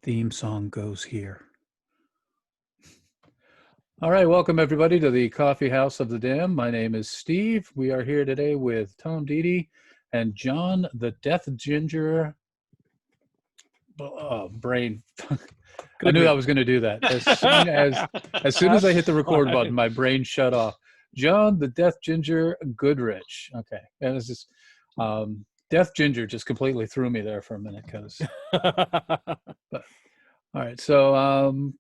theme song goes here. All right, welcome everybody to the Coffeehouse of the Dam. My name is Steve. We are here today with Tom Didi and John, the DeathGinger. Brain. I knew I was going to do that. As soon as I hit the record button, my brain shut off. John, the DeathGinger Goodrich. Okay, and it's just DeathGinger just completely threw me there for a minute because. But all right, so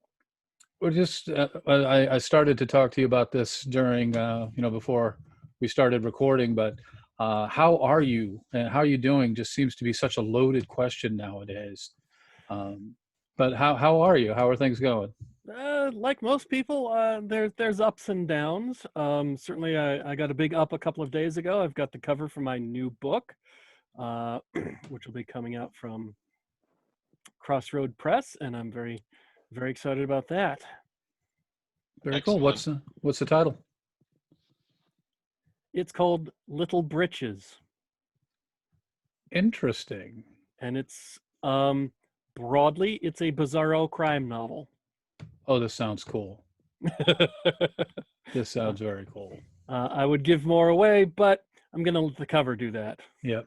we're just. I started to talk to you about this during before we started recording, but how are you and how are you doing? Just seems to be such a loaded question nowadays. But how are you? How are things going? Like most people, there's ups and downs. Certainly, I got a big up a couple of days ago. I've got the cover for my new book, which will be coming out from Crossroad Press, and I'm very, very excited about that. Very cool. What's the title? It's called Little Britches. Interesting. And it's broadly, it's a bizarro crime novel. Oh, this sounds cool. This sounds very cool. I would give more away, but I'm going to let the cover do that. Yep.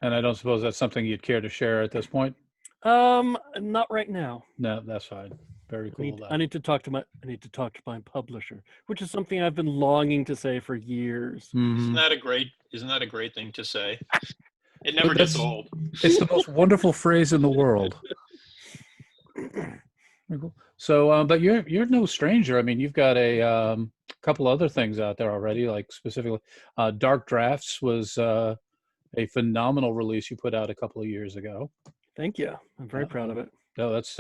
And I don't suppose that's something you'd care to share at this point? Not right now. No, that's fine. Very cool. I need to talk to my publisher, which is something I've been longing to say for years. Mm-hmm. Isn't that a great thing to say? It never gets old. It's the most wonderful phrase in the world. So, but you're no stranger. I mean, you've got a couple other things out there already, like specifically Dark Drafts was a phenomenal release you put out a couple of years ago. Thank you. I'm very proud of it. No, that's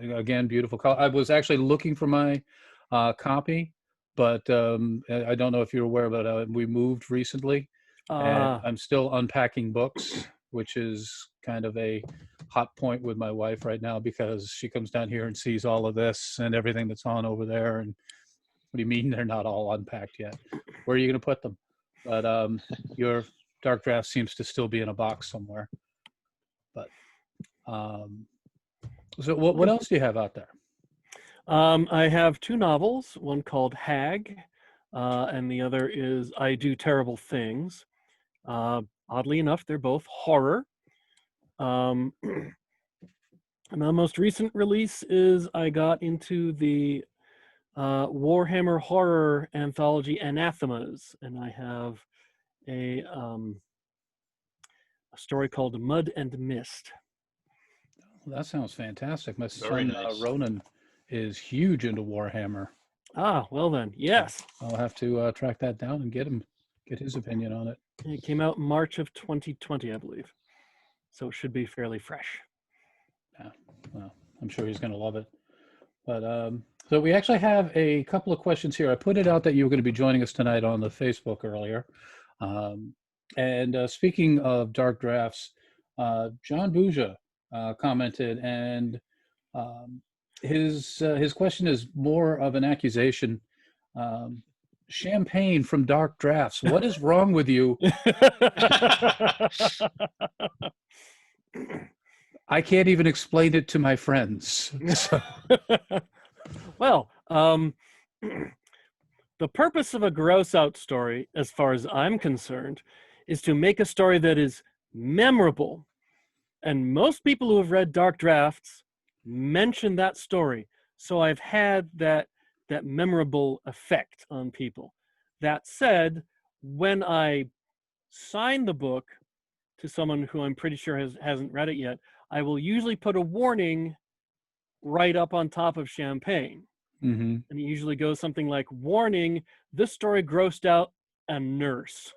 again beautiful. I was actually looking for my copy, but I don't know if you're aware, but we moved recently. And I'm still unpacking books, which is kind of a hot point with my wife right now because she comes down here and sees all of this and everything that's on over there. And what do you mean they're not all unpacked yet? Where are you going to put them? But your Dark Draft seems to still be in a box somewhere. But so what else do you have out there? I have two novels, one called Hag, and the other is I Do Terrible Things. Oddly enough, they're both horror. And the most recent release is I got into the Warhammer horror anthology Anathemas, and I have a story called Mud and Mist. Well, that sounds fantastic. My son Ronan is huge into Warhammer. Ah, well then, yes. I'll have to track that down and get his opinion on it. It came out in March of 2020, I believe. So it should be fairly fresh. Yeah, well, I'm sure he's going to love it. But so we actually have a couple of questions here. I put it out that you were going to be joining us tonight on the Facebook earlier. And speaking of Dark Drafts, John Bouja commented, and his question is more of an accusation. Champagne from Dark Drafts. What is wrong with you? I can't even explain it to my friends. So. Well, the purpose of a gross out story, as far as I'm concerned, is to make a story that is memorable. And most people who have read Dark Drafts mention that story. So I've had that memorable effect on people. That said, when I sign the book to someone who I'm pretty sure hasn't read it yet, I will usually put a warning right up on top of Champagne. Mm-hmm. And it usually goes something like, warning, this story grossed out a nurse.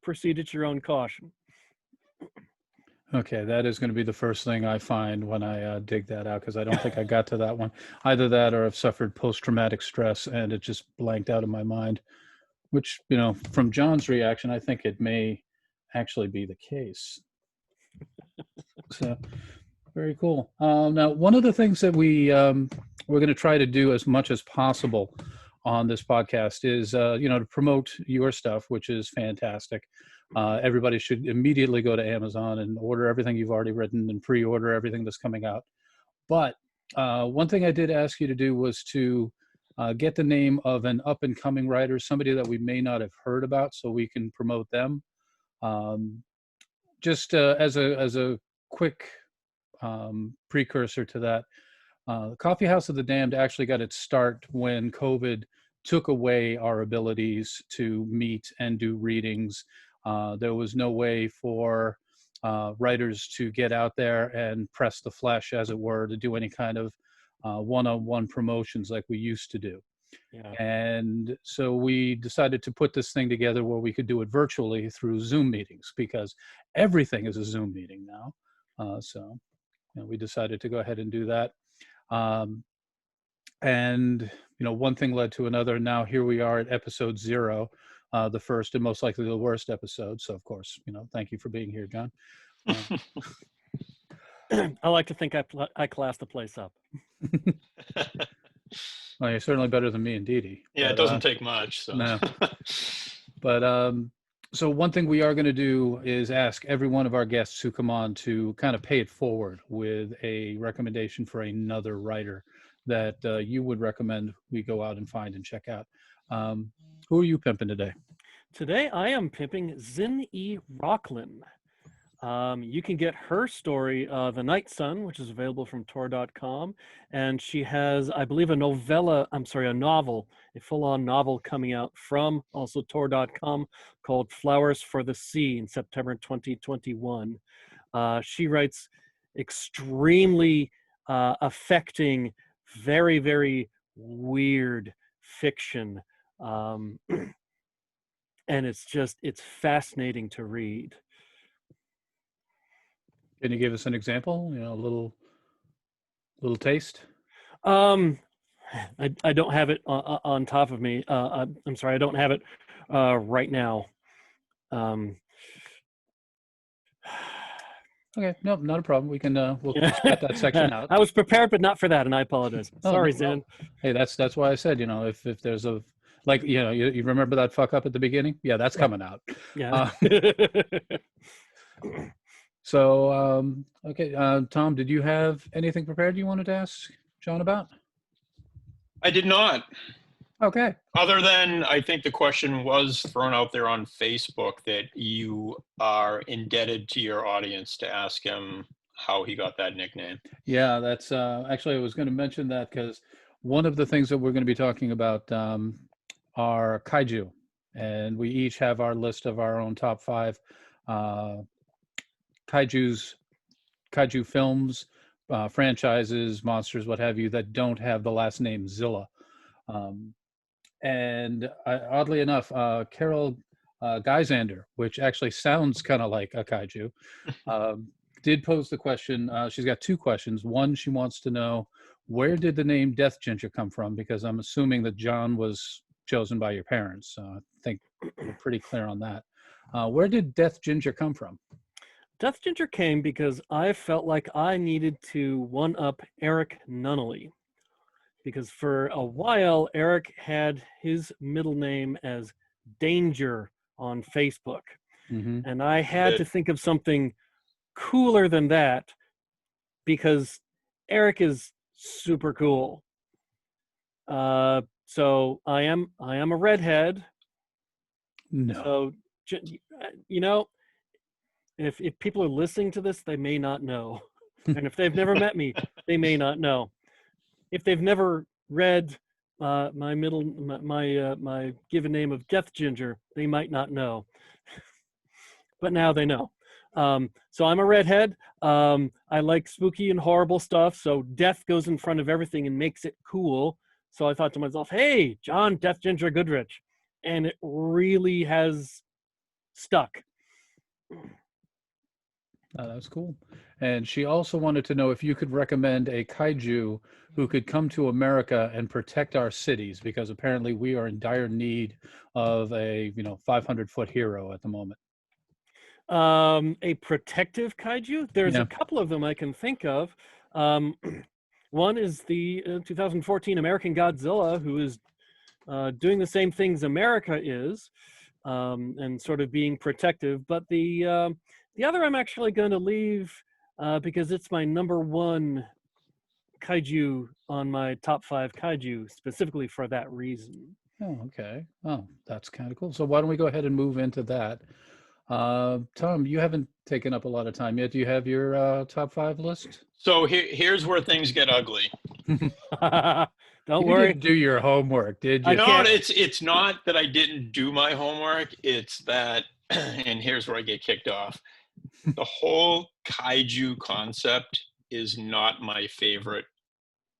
Proceed at your own caution. Okay, that is going to be the first thing I find when I dig that out, because I don't think I got to that one. Either that or I've suffered post-traumatic stress and it just blanked out of my mind, which, from John's reaction, I think it may actually be the case. So, very cool. Now, one of the things that we're going to try to do as much as possible on this podcast is, to promote your stuff, which is fantastic. everybody should immediately go to Amazon and order everything you've already written and pre-order everything that's coming out. But one thing I did ask you to do was to get the name of an up-and-coming writer, somebody that we may not have heard about, so we can promote them. Just as a quick precursor to that, Coffeehouse of the Damned actually got its start when COVID took away our abilities to meet and do readings. There was no way for writers to get out there and press the flesh, as it were, to do any kind of one-on-one promotions like we used to do. Yeah. And so we decided to put this thing together where we could do it virtually through Zoom meetings, because everything is a Zoom meeting now. So we decided to go ahead and do that. And one thing led to another. Now here we are at episode 0, the first and most likely the worst episode. So of course, thank you for being here, John. I like to think I class the place up. Well, you're certainly better than me and Dee Dee. Yeah, it doesn't take much. So. No. But so one thing we are going to do is ask every one of our guests who come on to kind of pay it forward with a recommendation for another writer that you would recommend we go out and find and check out. Who are you pimping today? Today I am pimping Zin E. Rocklin. You can get her story, The Night Sun, which is available from Tor.com. And she has, I believe, a novel, a full-on novel coming out from also Tor.com called Flowers for the Sea in September 2021. She writes extremely affecting, very, very weird fiction. And it's fascinating to read. Can you give us an example? A little taste. I don't have it on top of me. I'm sorry, I don't have it right now. Okay, no, not a problem. We can we'll cut that section out. I was prepared, but not for that, and I apologize. Sorry, no, Zin. Hey, that's why I said, if there's a you remember that fuck up at the beginning? Yeah, that's coming out. Yeah. So, okay, Tom, did you have anything prepared you wanted to ask John about? I did not. Okay. Other than, I think the question was thrown out there on Facebook that you are indebted to your audience to ask him how he got that nickname. Yeah, that's actually, I was going to mention that because one of the things that we're going to be talking about are Kaiju. And we each have our list of our own top 5 Kaiju films, franchises, monsters, what have you, that don't have the last name Zilla. And oddly enough, Carol Geisander, which actually sounds kind of like a kaiju, did pose the question. She's got 2 questions. One, she wants to know, where did the name DeathGinger come from? Because I'm assuming that John was chosen by your parents. I think we're pretty clear on that. Where did DeathGinger come from? DeathGinger came because I felt like I needed to one-up Eric Nunnally. Because for a while, Eric had his middle name as Danger on Facebook. Mm-hmm. And I had to think of something cooler than that because Eric is super cool. So I am a redhead. No. So, if people are listening to this, they may not know. And if they've never met me, they may not know. If they've never read my given name of DeathGinger, they might not know. But now they know. So I'm a redhead. I like spooky and horrible stuff. So death goes in front of everything and makes it cool. So I thought to myself, hey, John DeathGinger Goodrich. And it really has stuck. That was cool. And she also wanted to know if you could recommend a kaiju who could come to America and protect our cities, because apparently we are in dire need of a 500-foot hero at the moment. A protective kaiju? There's a couple of them I can think of. One is the 2014 American Godzilla, who is doing the same things America is. and sort of being protective. But the other I'm actually going to leave because it's my number one kaiju on my top 5 kaiju, specifically for that reason. Oh, okay. Oh, that's kind of cool. So why don't we go ahead and move into that? Tom, you haven't taken up a lot of time yet. Do you have your top 5 list? So here's where things get ugly. Don't You worry. didn't do your homework, did you? No, it's not that I didn't do my homework. It's that, and here's where I get kicked off. The whole kaiju concept is not my favorite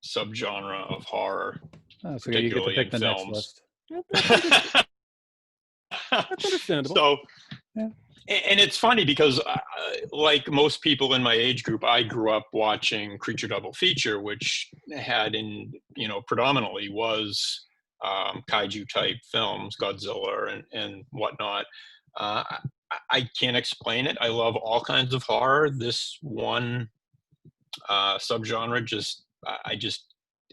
subgenre of horror. Oh, so you get to pick the next list. That's understandable. So, yeah. And it's funny because, like most people in my age group, I grew up watching Creature Double Feature, which had predominantly was kaiju type films, Godzilla and whatnot. I can't explain it. I love all kinds of horror. This one subgenre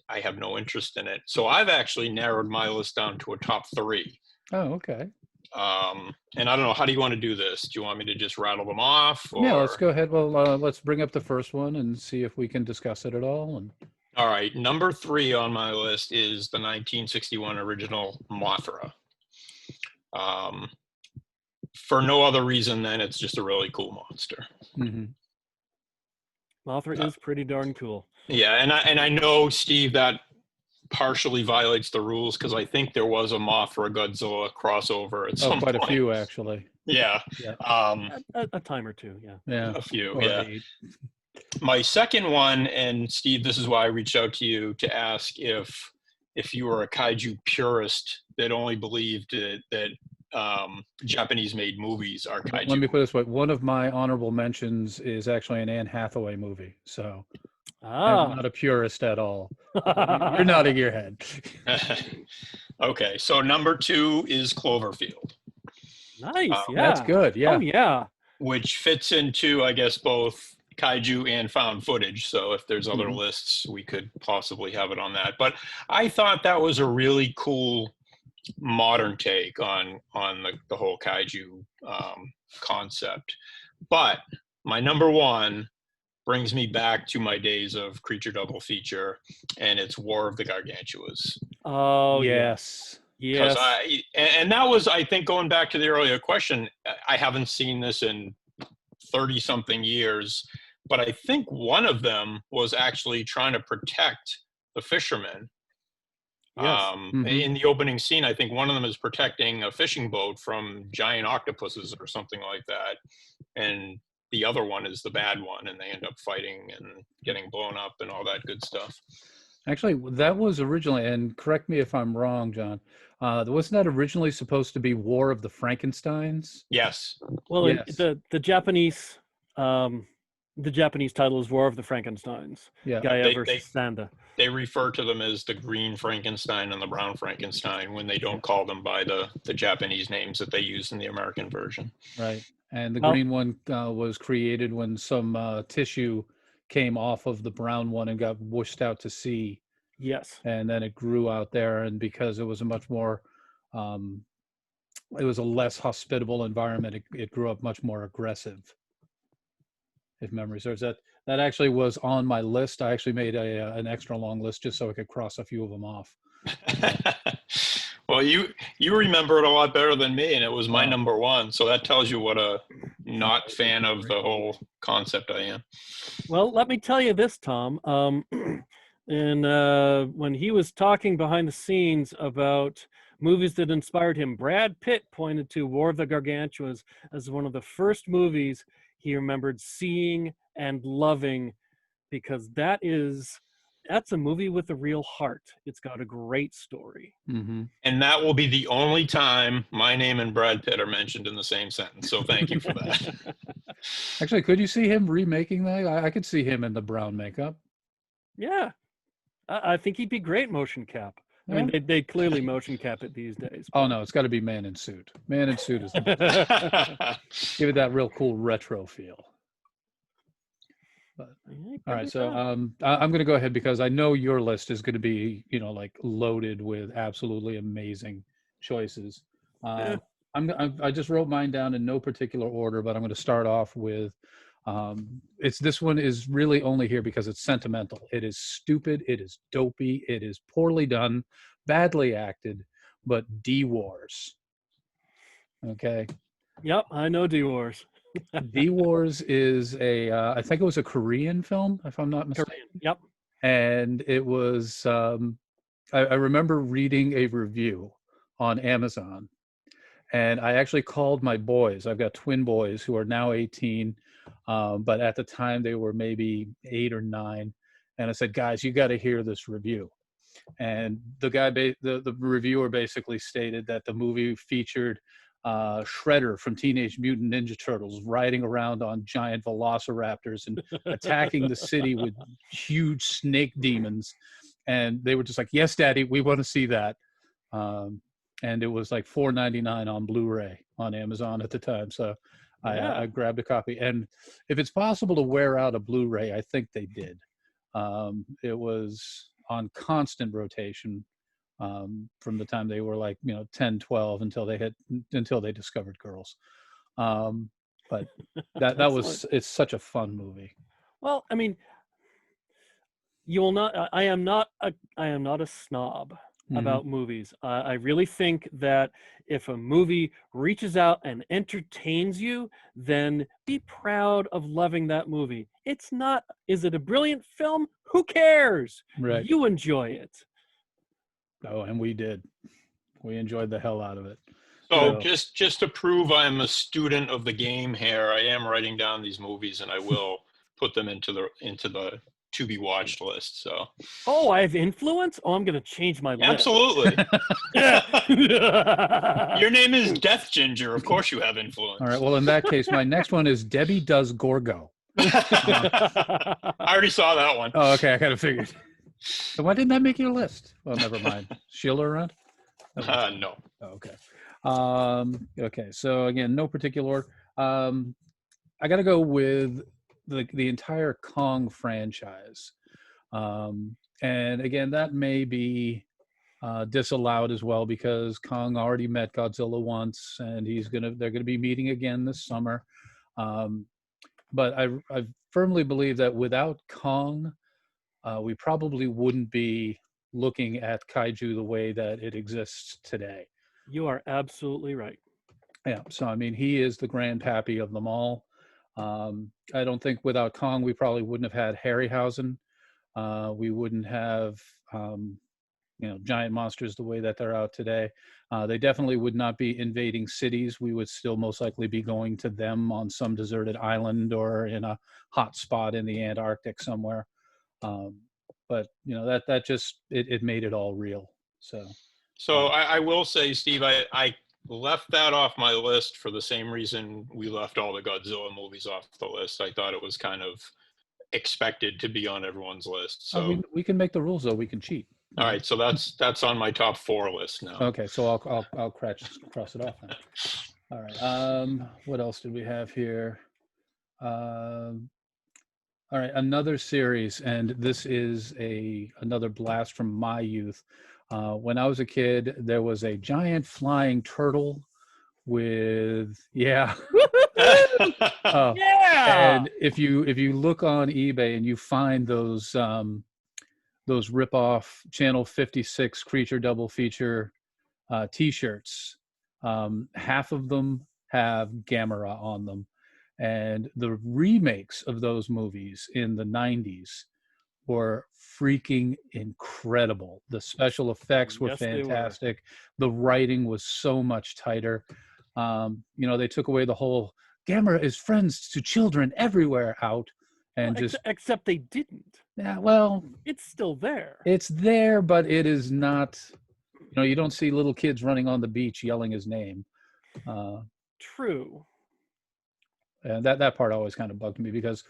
I have no interest in it. So I've actually narrowed my list down to a top 3. Oh, okay. And I don't know, how do you want to do this? Do you want me to just rattle them off? Or... Yeah, let's go ahead. Well, let's bring up the first one and see if we can discuss it at all. And all right, number 3 on my list is the 1961 original Mothra. For no other reason than it's just a really cool monster. Mm-hmm. Mothra is pretty darn cool. Yeah, and I know, Steve, that partially violates the rules because I think there was a Mothra Godzilla crossover at some point. Quite a few, actually. Yeah. A time or two, yeah. Yeah. A few, or yeah. 8. My second one, and Steve, this is why I reached out to you to ask if you were a kaiju purist that only believed that Japanese-made movies are kaiju. Let me put it this way. One of my honorable mentions is actually an Anne Hathaway movie. So I'm not a purist at all. You're nodding your head. Okay, so number 2 is Cloverfield. Nice, yeah. That's good, yeah. Oh, yeah. Which fits into, I guess, both kaiju and found footage. So if there's other lists, we could possibly have it on that. But I thought that was a really cool modern take on the whole kaiju concept. But my number 1 brings me back to my days of Creature Double Feature, and it's War of the Gargantuas. Oh, yes. Yes. And that was, I think, going back to the earlier question, I haven't seen this in 30-something years, but I think one of them was actually trying to protect the fishermen. Yes. In the opening scene, I think one of them is protecting a fishing boat from giant octopuses or something like that. And the other one is the bad one, and they end up fighting and getting blown up and all that good stuff. Actually, that was originally, and correct me if I'm wrong, John, wasn't that originally supposed to be War of the Frankensteins? Yes. Well, Yes. the Japanese title is War of the Frankensteins. Yeah. Gaia versus Sanda. They refer to them as the green Frankenstein and the brown Frankenstein when they don't call them by the Japanese names that they use in the American version. Right. And the green one was created when some tissue came off of the brown one and got whooshed out to sea. Yes. And then it grew out there, and because it was a much more, it was a less hospitable environment, it grew up much more aggressive. If memory serves, that actually was on my list. I actually made an extra long list just so I could cross a few of them off. Well, you remember it a lot better than me, and it was my number 1. So that tells you what a not fan of the whole concept I am. Well, let me tell you this, Tom. When he was talking behind the scenes about movies that inspired him, Brad Pitt pointed to War of the Gargantuas as one of the first movies he remembered seeing and loving, because that's a movie with a real heart. It's got a great story. Mm-hmm. And that will be the only time my name and Brad Pitt are mentioned in the same sentence. So thank you for that. Actually, could you see him remaking that? I could see him in the brown makeup. Yeah. I think he'd be great motion cap. I mean, they clearly motion cap it these days. Oh, no, it's got to be Man in Suit. Man in Suit is give it that real cool retro feel. But, all right, so I'm going to go ahead because I know your list is going to be, like loaded with absolutely amazing choices. I just wrote mine down in no particular order, but I'm going to start off with this one is really only here because it's sentimental. It is stupid. It is dopey. It is poorly done, badly acted, but D-Wars. Okay. Yep, I know D-Wars. D-Wars is I think it was a Korean film, if I'm not mistaken. Korean. Yep. And it was, I remember reading a review on Amazon, and I actually called my boys. I've got twin boys who are now 18, but at the time they were maybe 8 or 9. And I said, guys, you got to hear this review. And the reviewer basically stated that the movie featured Shredder from Teenage Mutant Ninja Turtles riding around on giant velociraptors and attacking the city with huge snake demons. And they were just like, yes, Daddy, we want to see that. And it was like $4.99 on Blu-ray on Amazon at the time. So I grabbed a copy. And if it's possible to wear out a Blu-ray, I think they did. It was on constant rotation from the time they were like 10, 12 until they discovered girls. But it's such a fun movie. Well, I mean, you will not. I am not a snob about movies. I really think that if a movie reaches out and entertains you, then be proud of loving that movie. It's not, is it a brilliant film? Who cares? Right. You enjoy it. Oh, and we did. We enjoyed the hell out of it. So just to prove I'm a student of the game here, I am writing down these movies and I will put them into the to be watched list. So I have influence. I'm gonna change my list. Absolutely. Your name is DeathGinger. Of course you have influence. All right, well in that case my next one is Debbie Does Gorgo. I already saw that one. Oh, okay, I kind of figured. So why didn't that make your list? Well, never mind. Sheila around? No. Oh, okay. Okay, so again, no particular order. I got to go with the entire Kong franchise. And again, that may be disallowed as well because Kong already met Godzilla once, and they're gonna be meeting again this summer. But I firmly believe that without Kong, we probably wouldn't be looking at Kaiju the way that it exists today. You are absolutely right. Yeah, so I mean, he is the grandpappy of them all. I don't think without Kong, we probably wouldn't have had Harryhausen. We wouldn't have, giant monsters the way that they're out today. They definitely would not be invading cities. We would still most likely be going to them on some deserted island or in a hot spot in the Antarctic somewhere. But that just it made it all real. So I will say, Steve, I left that off my list for the same reason we left all the Godzilla movies off the list. I thought it was kind of expected to be on everyone's list. So we can make the rules though. We can cheat. All right, so that's on my top 4 list now. Okay, so I'll cross it off then. All right. What else did we have here? All right, another series, and this is another blast from my youth. When I was a kid, there was a giant flying turtle with Yeah. And if you look on eBay and you find those rip-off Channel 56 Creature Double Feature T-shirts, half of them have Gamera on them. And the remakes of those movies in the 90s were freaking incredible. The special effects were fantastic. The writing was so much tighter. They took away the whole Gamera is friends to children everywhere out. And except they didn't. Yeah, well, it's still there. It's there, but it is not. You don't see little kids running on the beach yelling his name. True. And that part always kind of bugged me because,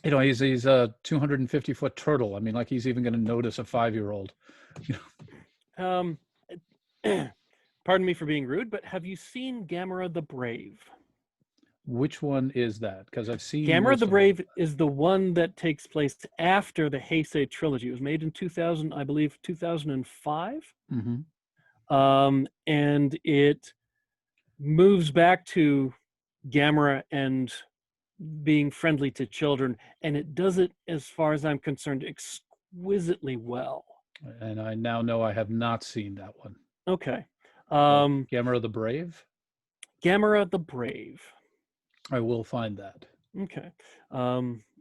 he's a 250-foot turtle. I mean, like he's even going to notice a 5-year-old. Pardon me for being rude, but have you seen Gamera the Brave? Which one is that? Because I've seen Gamera the Brave is the one that takes place after the Heisei trilogy. It was made in 2005. Mm-hmm. And it moves back to Gamera and being friendly to children, and it does it, as far as I'm concerned, exquisitely well. And I now know I have not seen that one. Okay. Gamera the Brave? Gamera the Brave. I will find that. Okay.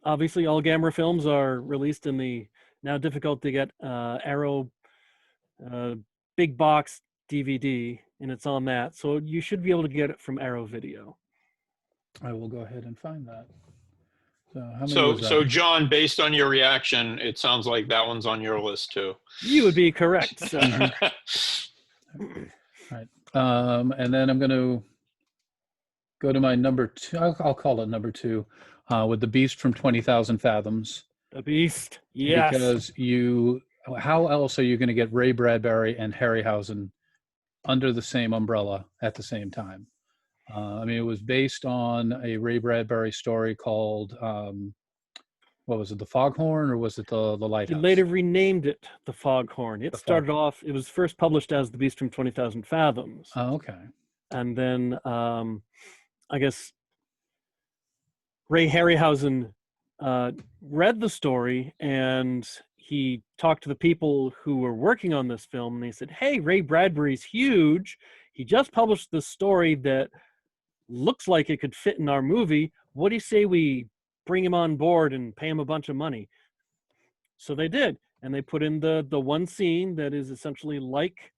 Obviously, all Gamera films are released in the now difficult to get Arrow big box DVD, and it's on that. So you should be able to get it from Arrow Video. I will go ahead and find that. So, how many So, was that? so John, based on your reaction, it sounds like that one's on your list too. You would be correct, sir. Right. And then I'm going to go to my number 2. I'll call it number 2, with The Beast from 20,000 Fathoms. The Beast, yes. Because how else are you going to get Ray Bradbury and Harryhausen under the same umbrella at the same time? I mean, it was based on a Ray Bradbury story called, what was it, The Foghorn, or was it the Lighthouse? He later renamed it The Foghorn. It started off, it was first published as The Beast from 20,000 Fathoms. Oh, okay. And then, I guess, Ray Harryhausen read the story, and he talked to the people who were working on this film, and they said, hey, Ray Bradbury's huge. He just published this story that looks like it could fit in our movie. What do you say we bring him on board and pay him a bunch of money? So they did, and they put in the one scene that is essentially like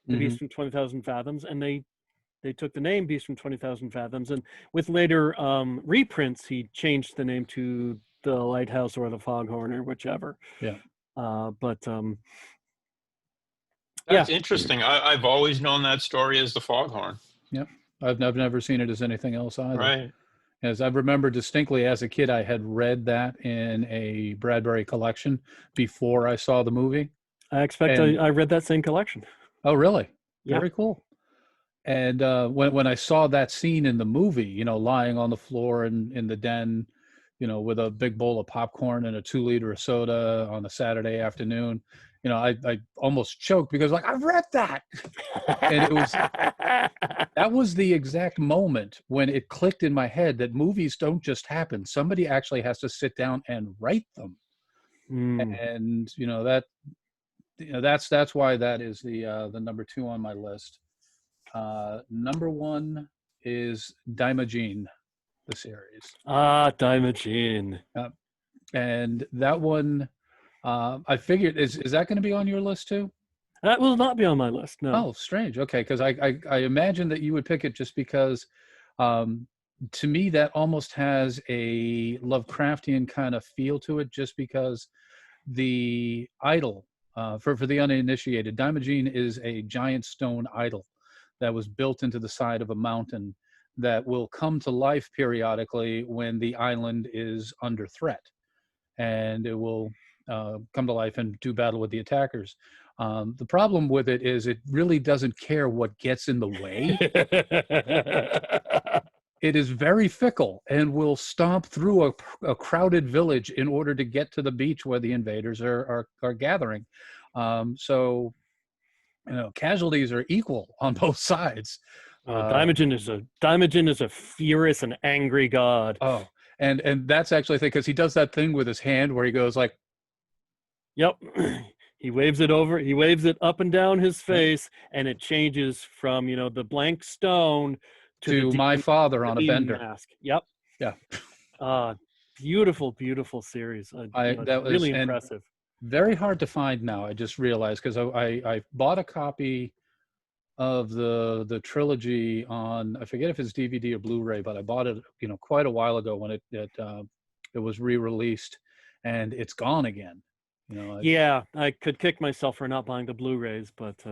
The Beast from 20,000 Fathoms, and they took the name Beast from 20,000 Fathoms, and with later reprints, he changed the name to The Lighthouse or The Foghorn or whichever. Yeah. That's interesting. I've always known that story as The Foghorn. Yep. I've never seen it as anything else either. Right. As I remember distinctly as a kid, I had read that in a Bradbury collection before I saw the movie. I expect I read that same collection. Oh, really? Yeah. Very cool. And when I saw that scene in the movie, lying on the floor in the den, with a big bowl of popcorn and a 2-liter of soda on a Saturday afternoon, I almost choked because I've read that. And that was the exact moment when it clicked in my head that movies don't just happen. Somebody actually has to sit down and write them. And that's why that is the number 2 on my list. Number 1 is Daimajin, the series. Daimajin. And that one, I figured, is that going to be on your list too? That will not be on my list, no. Oh, strange. Okay, because I imagine that you would pick it just because, to me, that almost has a Lovecraftian kind of feel to it, just because the idol, for the uninitiated, Daimajin is a giant stone idol that was built into the side of a mountain that will come to life periodically when the island is under threat. And it will come to life and do battle with the attackers. The problem with it is it really doesn't care what gets in the way. It is very fickle and will stomp through a crowded village in order to get to the beach where the invaders are gathering. So casualties are equal on both sides. Daimajin is a furious and angry god. Oh, and that's actually the thing, because he does that thing with his hand where he goes like, yep. He waves it over. He waves it up and down his face, and it changes from the blank stone to my father on a bender mask. Yep. Yeah. Beautiful, beautiful series. That was really impressive. Very hard to find now. I just realized, because I bought a copy of the trilogy on, I forget if it's DVD or Blu-ray, but I bought it quite a while ago when it was re-released, and it's gone again. Yeah, I could kick myself for not buying the Blu-rays, but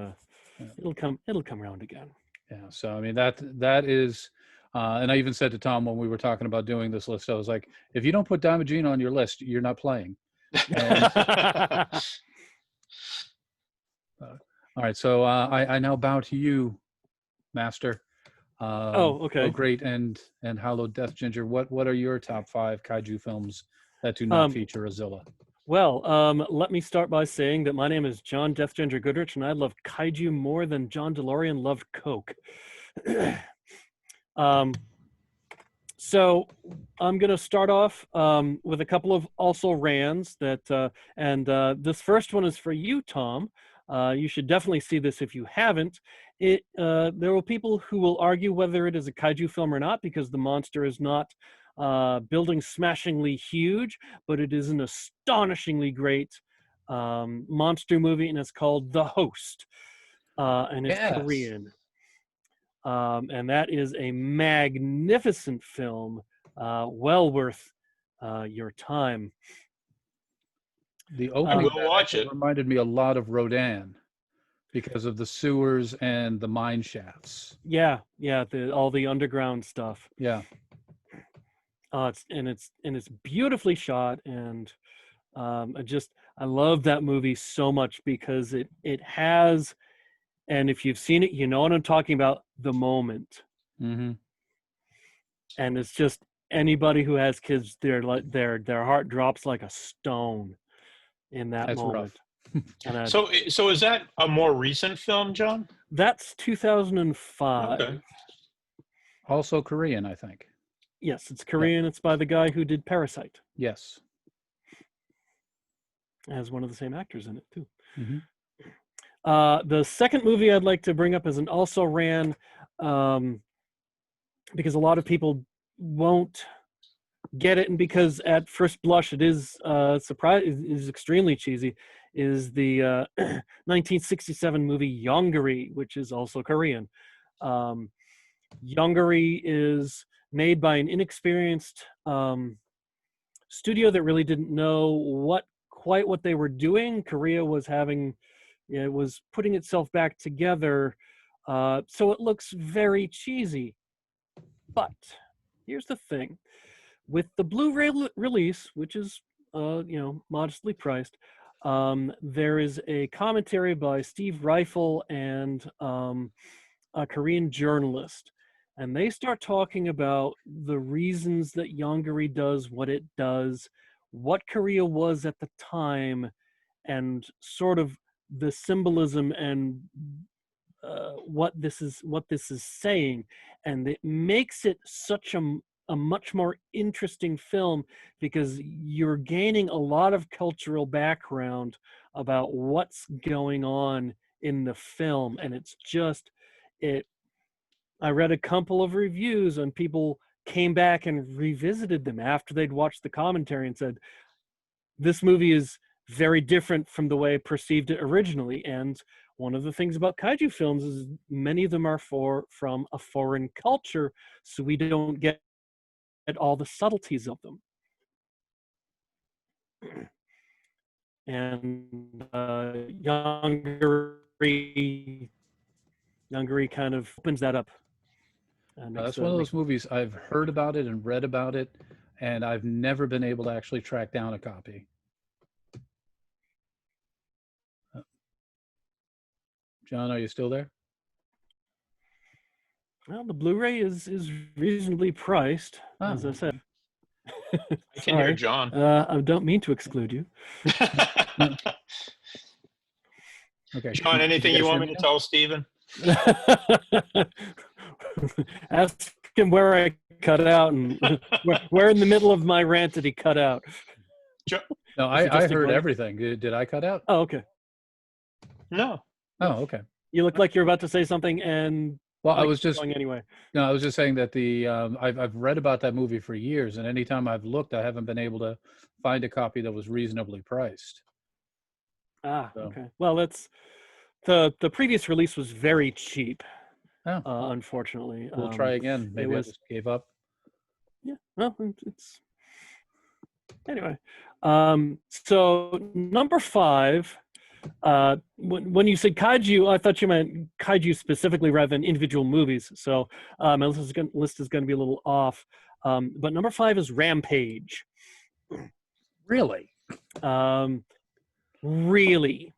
it'll come around again. Yeah. So I mean that is, and I even said to Tom when we were talking about doing this list, I was like, if you don't put Daimajin on your list, you're not playing. All right, so I now bow to you, Master. Okay. Oh, great, and hallowed DeathGinger. What are your top 5 kaiju films that do not feature Azilla? Well, let me start by saying that my name is John DeathGinger Goodrich, and I love kaiju more than John DeLorean loved Coke. So I'm going to start off with a couple of also rans that, this first one is for you, Tom. You should definitely see this if you haven't. There will people who will argue whether it is a kaiju film or not because the monster is not building smashingly huge, but it is an astonishingly great monster movie, and it's called The Host, and it's Yes. Korean. And that is a magnificent film, well worth your time. The opening will watch it. reminded me a lot of Rodin because of the sewers and the mine shafts. Yeah, all the underground stuff. Yeah. It's beautifully shot, and I love that movie so much because it has, and if you've seen it, you know what I'm talking about, the moment. Mm-hmm. And it's just anybody who has kids, their heart drops like a stone in that That's moment. rough. So is that a more recent film, John? That's 2005. Okay. Also Korean, I think. Yes, it's Korean. Yeah. It's by the guy who did Parasite. Yes. It has one of the same actors in it too. Mm-hmm. The second movie I'd like to bring up is an also ran, because a lot of people won't get it, and because at first blush it is is extremely cheesy, is the 1967 movie Yongari, which is also Korean. Yongari is made by an inexperienced studio that really didn't know quite what they were doing. Korea was putting itself back together, so it looks very cheesy. But here's the thing: with the Blu-ray release, which is modestly priced, there is a commentary by Steve Reifel and a Korean journalist, and they start talking about the reasons that Yongari does what it does, what Korea was at the time, and sort of the symbolism and what this is saying, and it makes it such a much more interesting film because you're gaining a lot of cultural background about what's going on in the film, and it's just I read a couple of reviews and people came back and revisited them after they'd watched the commentary and said this movie is very different from the way I perceived it originally. And one of the things about kaiju films is many of them are from a foreign culture, so we don't get all the subtleties of them. And Yongari kind of opens that up. That's one of those movies I've heard about it and read about it, and I've never been able to actually track down a copy. John, are you still there? Well, the Blu-ray is reasonably priced, as I said. I can hear John. I don't mean to exclude you. Okay. John, anything you want me to tell Steven? Ask him where I cut out and where in the middle of my rant did he cut out? No, I heard everything. Did I cut out? Oh, okay. No. Oh, okay. You look like you're about to say something, and well, I was just going anyway. No, I was just saying that I've read about that movie for years, and anytime I've looked, I haven't been able to find a copy that was reasonably priced. Okay. Well, that's the previous release was very cheap. Oh. Unfortunately. We'll try again. Maybe I just gave up. Yeah. Well, it's anyway. So number 5. When you said kaiju, I thought you meant kaiju specifically rather than individual movies. So my list is going to be a little off. But number 5 is Rampage. Really? Really.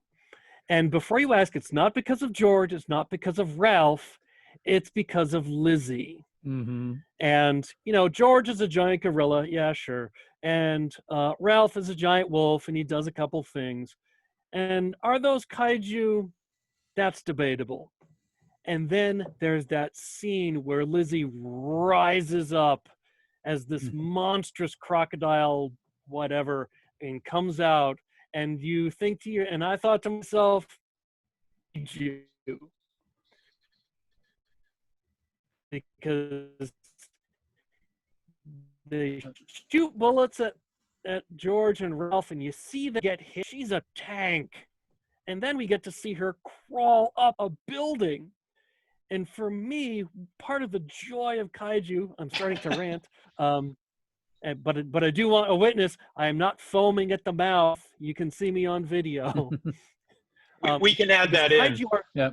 And before you ask, it's not because of George. It's not because of Ralph. It's because of Lizzie. Mm-hmm. And, George is a giant gorilla. Yeah, sure. And Ralph is a giant wolf, and he does a couple things. And are those kaiju? That's debatable. And then there's that scene where Lizzie rises up as this monstrous crocodile, whatever, and comes out, and you think to you, and I thought to myself, you, because they shoot bullets at George and Ralph, and you see them get hit. She's a tank. And then we get to see her crawl up a building. And for me, part of the joy of Kaiju, I'm starting to rant, but I do want a witness. I am not foaming at the mouth. You can see me on video. We can add that in. Yeah.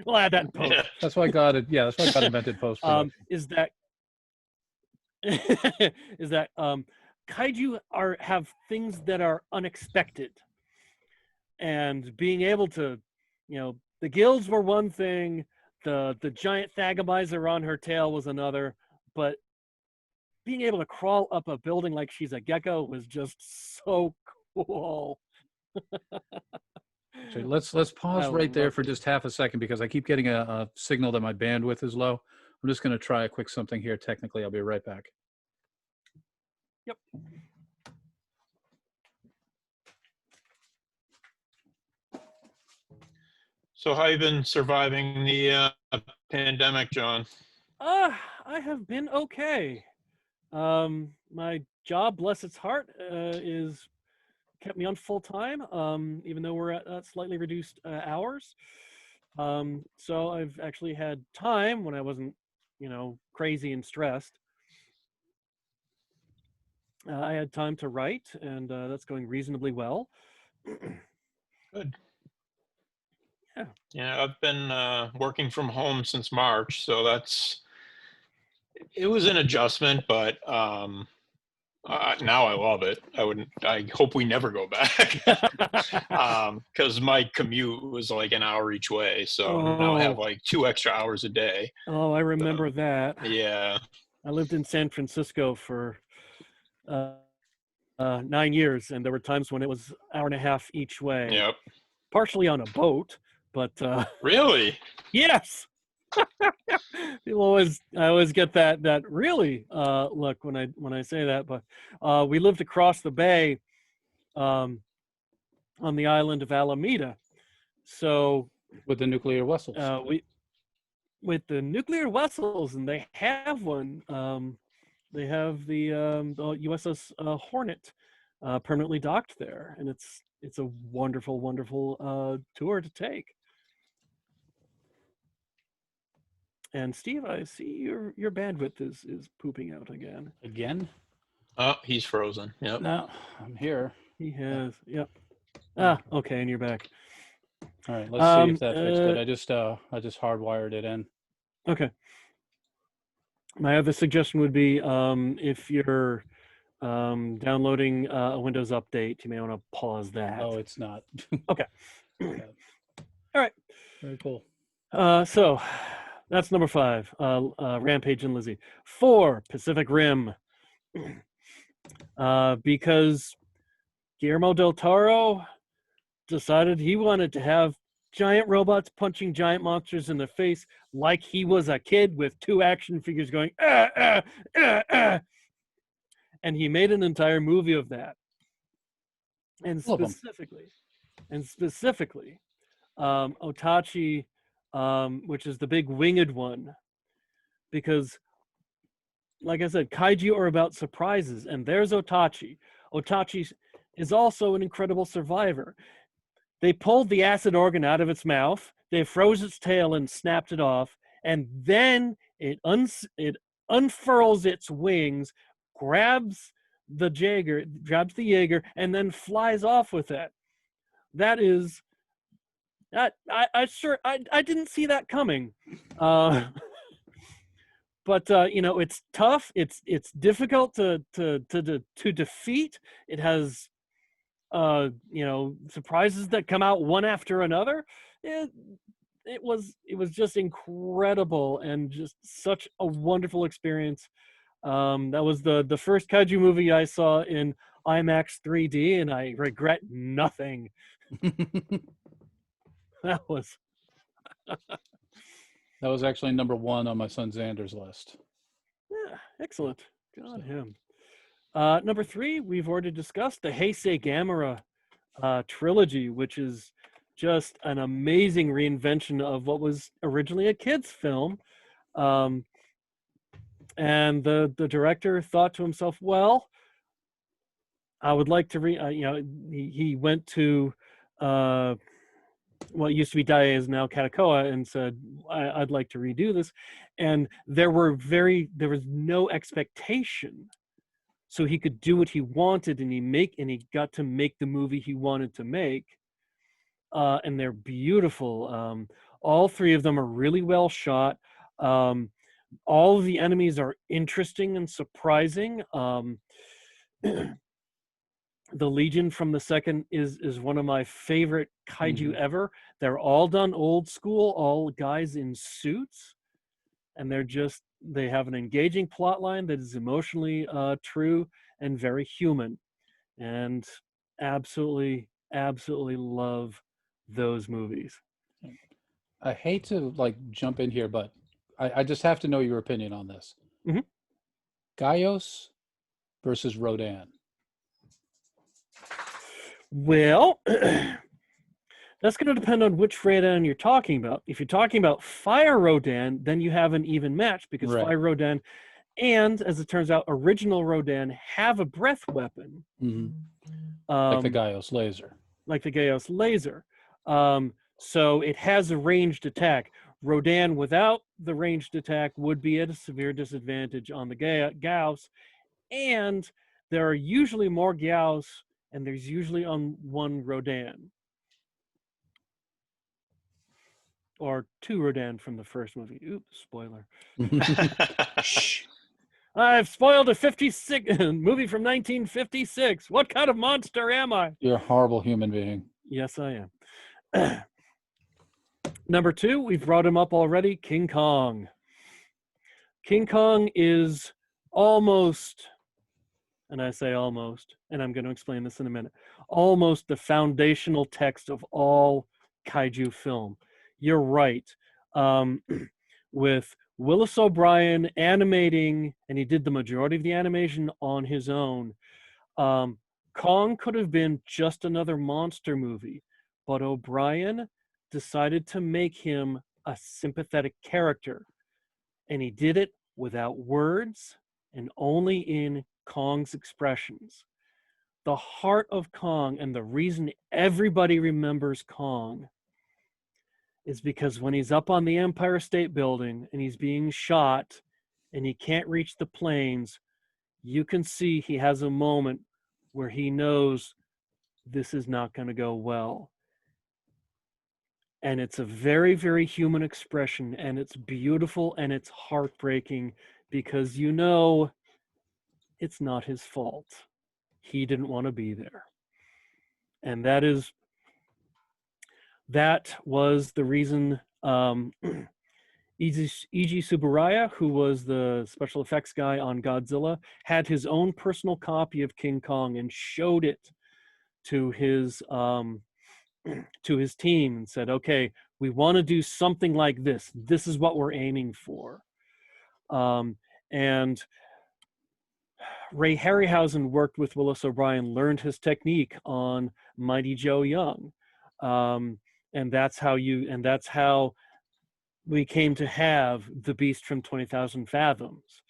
We'll add that in post. Yeah. That's why God, that's why God invented post production. Is that Kaiju have things that are unexpected, and being able to, the gills were one thing, the giant thagomizer on her tail was another, but being able to crawl up a building like she's a gecko was just so cool. So let's pause right there for just half a second, because I keep getting a signal that my bandwidth is low. I'm just going to try a quick something here. Technically, I'll be right back. Yep. So how you been surviving the pandemic, John? I have been okay. My job, bless its heart, is kept me on full time, even though we're at slightly reduced hours. So I've actually had time when I wasn't, crazy and stressed. I had time to write, and that's going reasonably well. Good. Yeah. Yeah, I've been working from home since March, so it was an adjustment, but now I love it. I hope we never go back, because my commute was like an hour each way, so now I have like 2 extra hours a day. Oh, I remember that. Yeah. I lived in San Francisco for 9 years, and there were times when it was an hour and a half each way. Yep. Partially on a boat, but Really? yes. I always get that really look when I say that, but we lived across the bay on the island of Alameda. So With the nuclear vessels. with the nuclear vessels, and they have one. They have the USS Hornet permanently docked there, and it's a wonderful, wonderful tour to take. And Steve, I see your bandwidth is pooping out again. Again? Oh, he's frozen. Yep. No, I'm here. He has. Yep. Ah, okay, and you're back. All right, let's see if that fixed it. I just hardwired it in. Okay. My other suggestion would be if you're downloading a Windows update, you may want to pause that. Oh, it's not. Okay. Yeah. All right. Very cool. So that's number 5, Rampage and Lizzie. 4, Pacific Rim. Because Guillermo del Toro decided he wanted to have giant robots punching giant monsters in the face like he was a kid with 2 action figures going, and he made an entire movie of that. And specifically, Otachi, which is the big winged one, because, like I said, Kaiju are about surprises, and there's Otachi. Otachi is also an incredible survivor. They pulled the acid organ out of its mouth, they froze its tail and snapped it off, and then it unfurls its wings, grabs the Jaeger, and then flies off with it. That is, I didn't see that coming. But it's tough. It's difficult to defeat. It has surprises that come out one after another. It was just incredible and just such a wonderful experience. That was the first Kaiju movie I saw in IMAX 3D, and I regret nothing. That was That was actually number 1 on my son Xander's list. Yeah, excellent. Good on him. Number 3, we've already discussed the Heisei Gamera trilogy, which is just an amazing reinvention of what was originally a kid's film. And the director thought to himself, well, I would like to he went to what used to be Daiei is now Katakoa and said, I'd like to redo this. And there was no expectation. So he could do what he wanted, and he got to make the movie he wanted to make. And they're beautiful. All 3 of them are really well shot. All of the enemies are interesting and surprising. The Legion from the second is one of my favorite kaiju ever. They're all done old school, all guys in suits, and they have an engaging plot line that is emotionally true and very human, and absolutely love those movies. I hate to jump in here, but I just have to know your opinion on this. Mm-hmm. Gaius versus Rodan. Well, that's going to depend on which Rodan you're talking about. If you're talking about Fire Rodan, then you have an even match, because Right. Fire Rodan and, as it turns out, original Rodan have a breath weapon. Like the Gaius laser. Like the Gaius laser. So it has a ranged attack. Rodan without the ranged attack would be at a severe disadvantage on the Gauss, and there are usually more Gauss, and there's usually on one Rodan. Or 2 Rodan from the first movie. Oops, spoiler. Shh. I've spoiled a movie from 1956. What kind of monster am I? You're a horrible human being. Yes, I am. Number 2, we've brought him up already, King Kong. King Kong is almost, and I say almost, and I'm going to explain this in a minute, almost the foundational text of all kaiju film. You're right. With Willis O'Brien animating, and he did the majority of the animation on his own, Kong could have been just another monster movie, but O'Brien decided to make him a sympathetic character, and he did it without words and only in Kong's expressions. The heart of Kong, and the reason everybody remembers Kong, is because when he's up on the Empire State Building and he's being shot and he can't reach the planes, you can see he has a moment where he knows this is not going to go well. And it's a very, very human expression, and it's beautiful and it's heartbreaking, because you know it's not his fault. He didn't want to be there. And that was the reason Eiji Tsuburaya, who was the special effects guy on Godzilla, had his own personal copy of King Kong and showed it to his team and said, okay, we want to do something like this. This is what we're aiming for. And Ray Harryhausen worked with Willis O'Brien, learned his technique on Mighty Joe Young. And that's how we came to have The Beast from 20,000 Fathoms,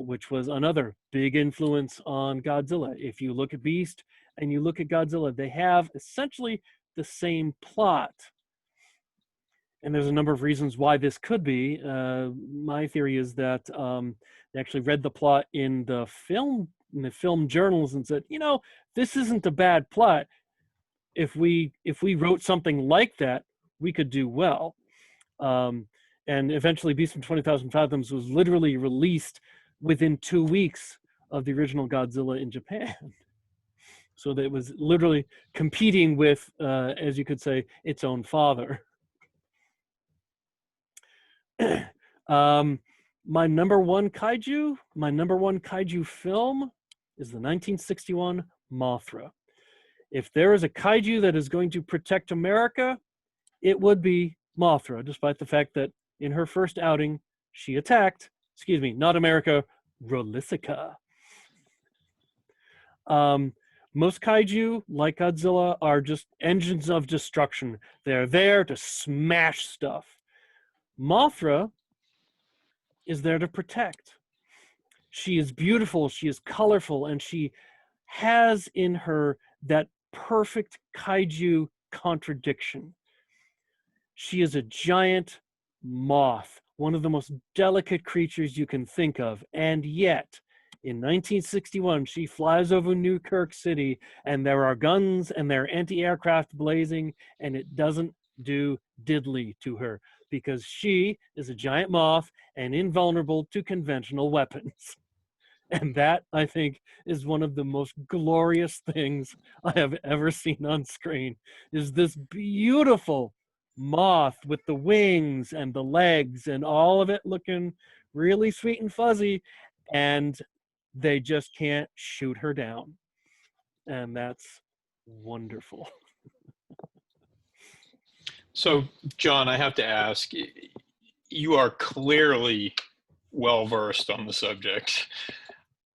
which was another big influence on Godzilla. If you look at Beast and you look at Godzilla, they have essentially the same plot. And there's a number of reasons why this could be. My theory is that they actually read the plot in the film journals and said, this isn't a bad plot. If we wrote something like that, we could do well. And eventually Beast from 20,000 Fathoms was literally released within 2 weeks of the original Godzilla in Japan. So that it was literally competing with, as you could say, its own father. My number one kaiju film is the 1961 Mothra. If there is a kaiju that is going to protect America, it would be Mothra, despite the fact that in her first outing, she attacked, not America, Rolisica. Most kaiju, like Godzilla, are just engines of destruction. They're there to smash stuff. Mothra is there to protect. She is beautiful, she is colorful, and she has in her that perfect kaiju contradiction. She is a giant moth, one of the most delicate creatures you can think of, and yet in 1961, she flies over New Kirk City, and there are guns and there are anti-aircraft blazing, and it doesn't do diddly to her because she is a giant moth and invulnerable to conventional weapons. And that, I think, is one of the most glorious things I have ever seen on screen, is this beautiful moth with the wings and the legs and all of it looking really sweet and fuzzy, and they just can't shoot her down. And that's wonderful. So, John, I have to ask, you are clearly well-versed on the subject.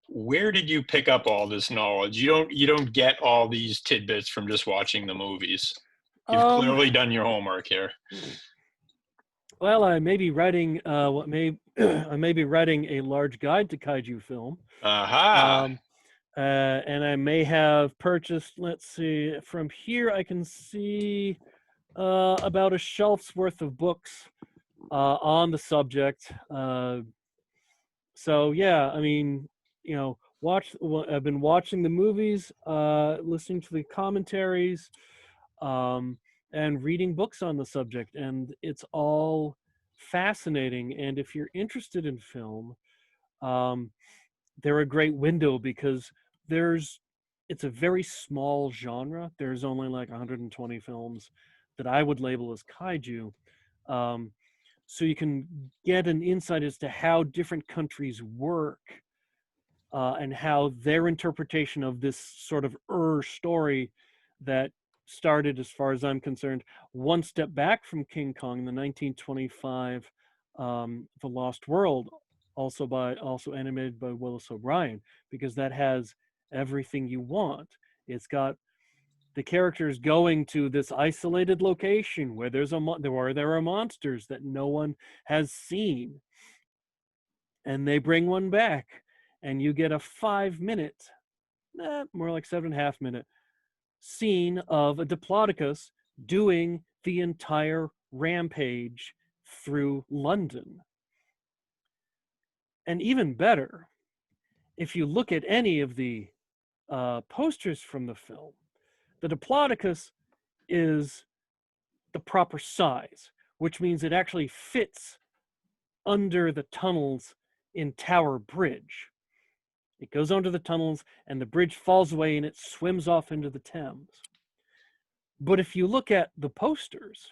Where did you pick up all this knowledge? You don't get all these tidbits from just watching the movies. You've clearly done your homework here. Well, I may be writing I may be writing a large guide to kaiju film. Aha. And I may have purchased, let's see, from here I can see about a shelf's worth of books on the subject. So yeah, I mean, you know, I've been watching the movies, listening to the commentaries, and reading books on the subject, and it's all fascinating. And if you're interested in film, they're a great window because it's a very small genre. There's only like 120 films that I would label as kaiju. So you can get an insight as to how different countries work and how their interpretation of this sort of story that started, as far as I'm concerned, one step back from King Kong in the 1925 The Lost World, also animated by Willis O'Brien, because that has everything you want. It's got the characters going to this isolated location where there are monsters that no one has seen, and they bring one back, and you get a 5-minute, more like 7.5 minute scene of a Diplodocus doing the entire rampage through London. And even better, if you look at any of the posters from the film, the Diplodocus is the proper size, which means it actually fits under the tunnels in Tower Bridge. It goes under the tunnels and the bridge falls away and it swims off into the Thames. But if you look at the posters,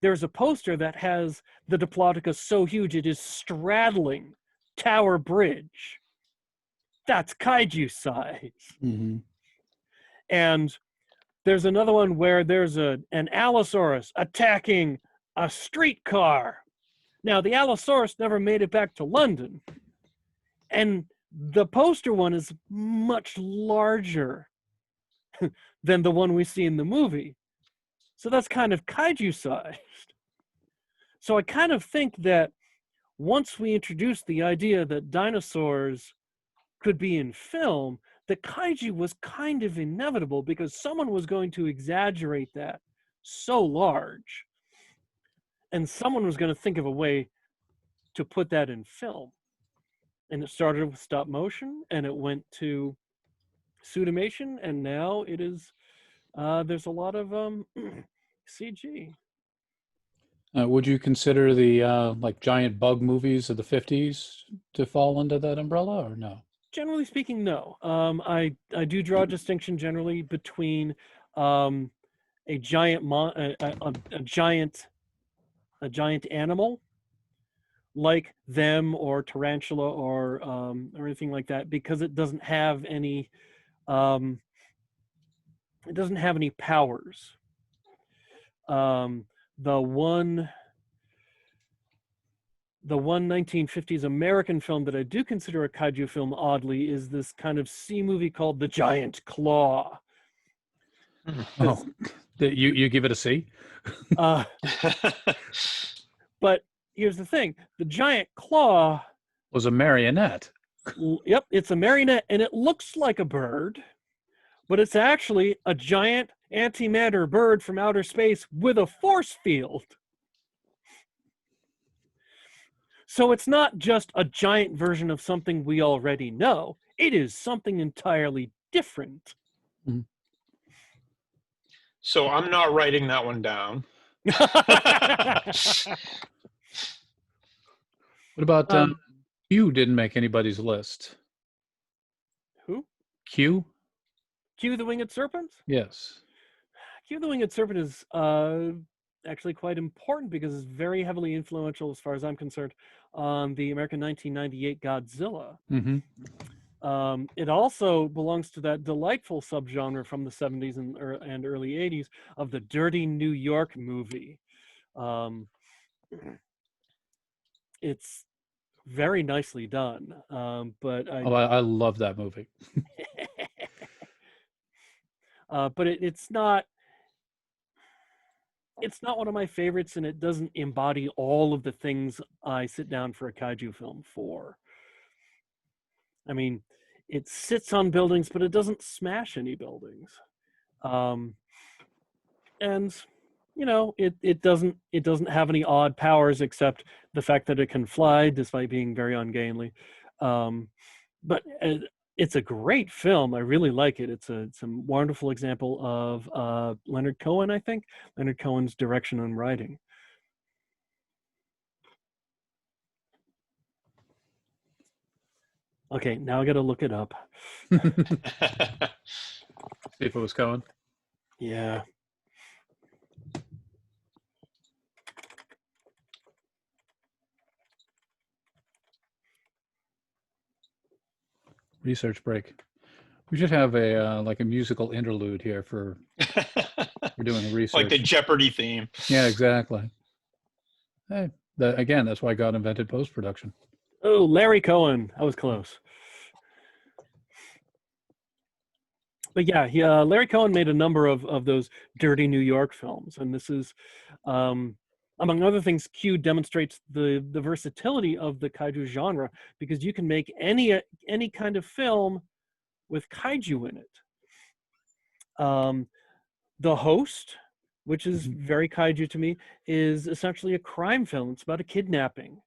there's a poster that has the Diplodocus so huge it is straddling Tower Bridge. That's kaiju size. Mm-hmm. And there's another one where there's an Allosaurus attacking a streetcar. Now, the Allosaurus never made it back to London. And the poster one is much larger than the one we see in the movie. So that's kind of kaiju sized. So I kind of think that once we introduce the idea that dinosaurs could be in film, the kaiju was kind of inevitable because someone was going to exaggerate that so large. And someone was going to think of a way to put that in film. And it started with stop motion, and it went to pseudomation, and now it is, there's a lot of CG. Would you consider the like giant bug movies of the 50s to fall under that umbrella, or no? Generally speaking, no. I do draw a distinction generally between a giant giant animal like them or tarantula or anything like that, because it doesn't have any powers. The one the one 1950s American film that I do consider a kaiju film, oddly, is this kind of sea movie called The Giant Claw. Oh, you give it a C? Uh, but here's the thing. The Giant Claw... Was a marionette. Yep, it's a marionette, and it looks like a bird, but it's actually a giant antimatter bird from outer space with a force field. So it's not just a giant version of something we already know. It is something entirely different. Mm-hmm. So I'm not writing that one down. What about Q didn't make anybody's list? Who? Q? Q the Winged Serpent? Yes. Q the Winged Serpent is actually quite important because it's very heavily influential, as far as I'm concerned, on the American 1998 Godzilla. Mm-hmm. It also belongs to that delightful subgenre from the 70s and early 80s of the dirty New York movie. It's very nicely done, but I love that movie. but it's not one of my favorites, and it doesn't embody all of the things I sit down for a kaiju film for. I mean, it sits on buildings, but it doesn't smash any buildings. And you know, it doesn't have any odd powers except the fact that it can fly, despite being very ungainly. But it's a great film. I really like it. It's a wonderful example of Leonard Cohen, I think. Leonard Cohen's direction and writing. Okay, now I got to look it up. See if it was Cohen. Yeah. Research break. We should have a like a musical interlude here for doing research. Like the Jeopardy theme. Yeah, exactly. Hey, again, that's why God invented post-production. Oh, Larry Cohen. I was close. But yeah, Larry Cohen made a number of those dirty New York films. And this is, among other things, Q demonstrates the versatility of the kaiju genre, because you can make any kind of film with kaiju in it. The Host, which is very kaiju to me, is essentially a crime film. It's about a kidnapping.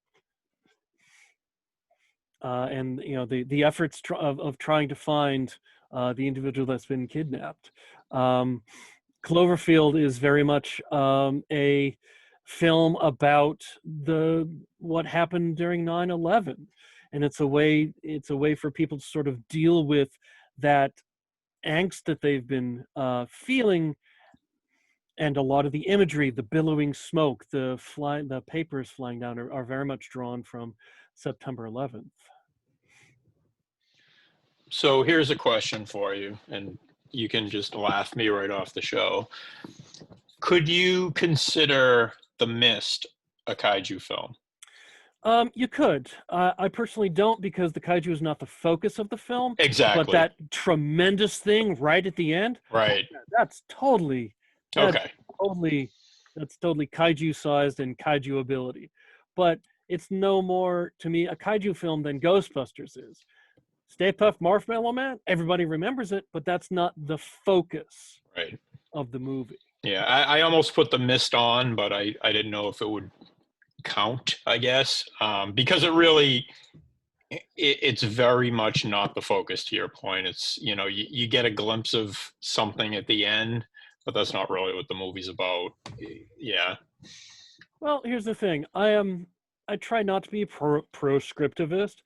And you know, the efforts of trying to find the individual that's been kidnapped. Cloverfield is very much a film about what happened during 9/11, and it's a way for people to sort of deal with that angst that they've been feeling. And a lot of the imagery, the billowing smoke, the papers flying down are very much drawn from September 11th. So here's a question for you, and you can just laugh me right off the show. Could you consider The Mist a kaiju film? You could. I personally don't, because the kaiju is not the focus of the film. Exactly. But that tremendous thing right at the end, right? That's totally okay. That's totally kaiju-sized and kaiju ability. But it's no more to me a kaiju film than Ghostbusters is. Stay Puft Marshmallow Man, everybody remembers it, but that's not the focus of the movie. Yeah, I almost put The Mist on, but I didn't know if it would count, I guess, because it's very much not the focus, to your point. It's, you know, you get a glimpse of something at the end, but that's not really what the movie's about. Yeah. Well, here's the thing. I try not to be proscriptivist.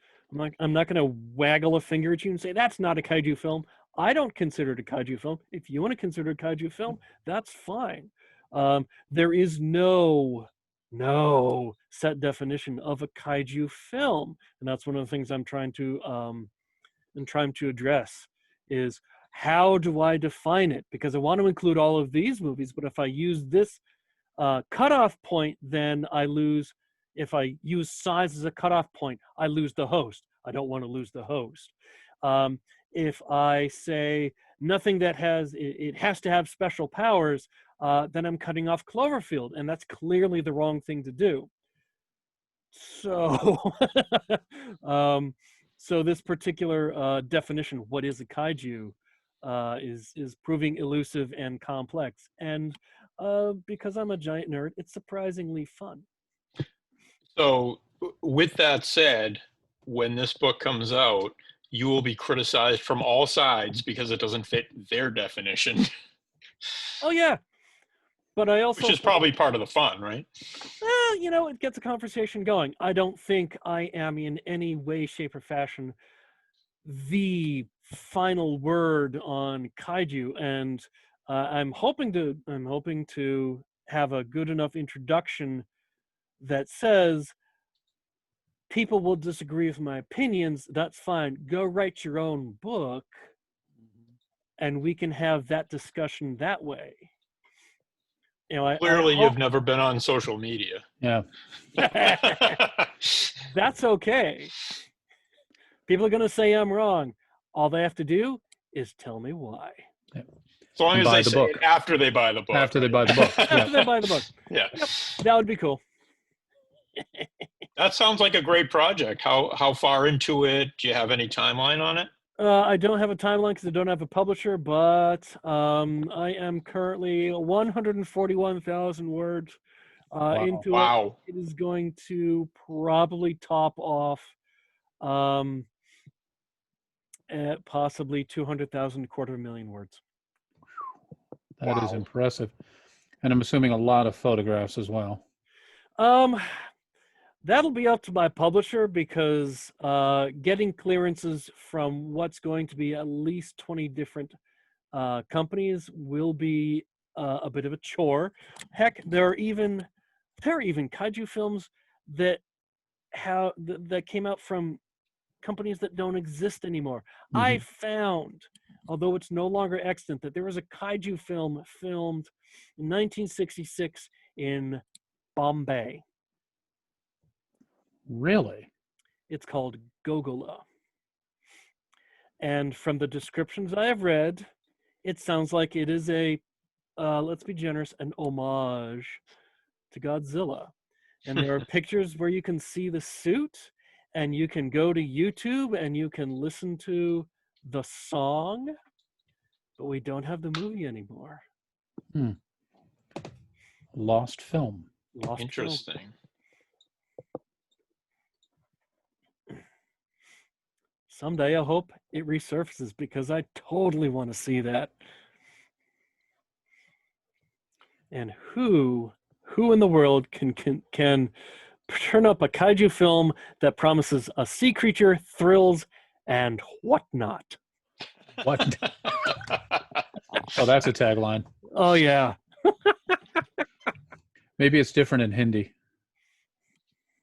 I'm not going to waggle a finger at you and say that's not a kaiju film. I don't consider it a kaiju film. If you want to consider it a kaiju film, that's fine. There is no set definition of a kaiju film, and that's one of the things I'm trying to address is, how do I define it? Because I want to include all of these movies, but if I use this cutoff point, then I lose If I use size as a cutoff point, I lose the host. I don't want to lose the host. If I say nothing that it has to have special powers, then I'm cutting off Cloverfield, and that's clearly the wrong thing to do. So, so this particular definition, what is a kaiju, is proving elusive and complex. And because I'm a giant nerd, it's surprisingly fun. So, with that said, when this book comes out, you will be criticized from all sides because it doesn't fit their definition. Oh yeah, but I also, which is probably part of the fun, right? you know, it gets a conversation going. I don't think I am in any way, shape, or fashion the final word on kaiju, and I'm hoping to have a good enough introduction that says people will disagree with my opinions. That's fine. Go write your own book, and we can have that discussion that way. You know, Clearly, you've never been on social media. Yeah. That's okay. People are going to say I'm wrong. All they have to do is tell me why. Yeah. As long as they say it after they buy the book. After they buy the book. Yeah. After they buy the book. Yeah. Yep, that would be cool. That sounds like a great project. How far into it? Do you have any timeline on it? I don't have a timeline because I don't have a publisher, but I am currently 141,000 words into wow. it. It is going to probably top off at possibly 200,000, 250,000 words. That is impressive. And I'm assuming a lot of photographs as well. That'll be up to my publisher because getting clearances from what's going to be at least 20 different companies will be a bit of a chore. Heck, there are even kaiju films that came out from companies that don't exist anymore. Mm-hmm. I found, although it's no longer extant, that there was a kaiju film filmed in 1966 in Bombay. Really? It's called Gogola. And from the descriptions I have read, it sounds like it is let's be generous, an homage to Godzilla. And there are pictures where you can see the suit, and you can go to YouTube and you can listen to the song, but we don't have the movie anymore. Lost film. Interesting. Film. Someday I hope it resurfaces because I totally want to see that. And who in the world can turn up a kaiju film that promises a sea creature, thrills, and whatnot? What? Oh, that's a tagline. Oh yeah. Maybe it's different in Hindi.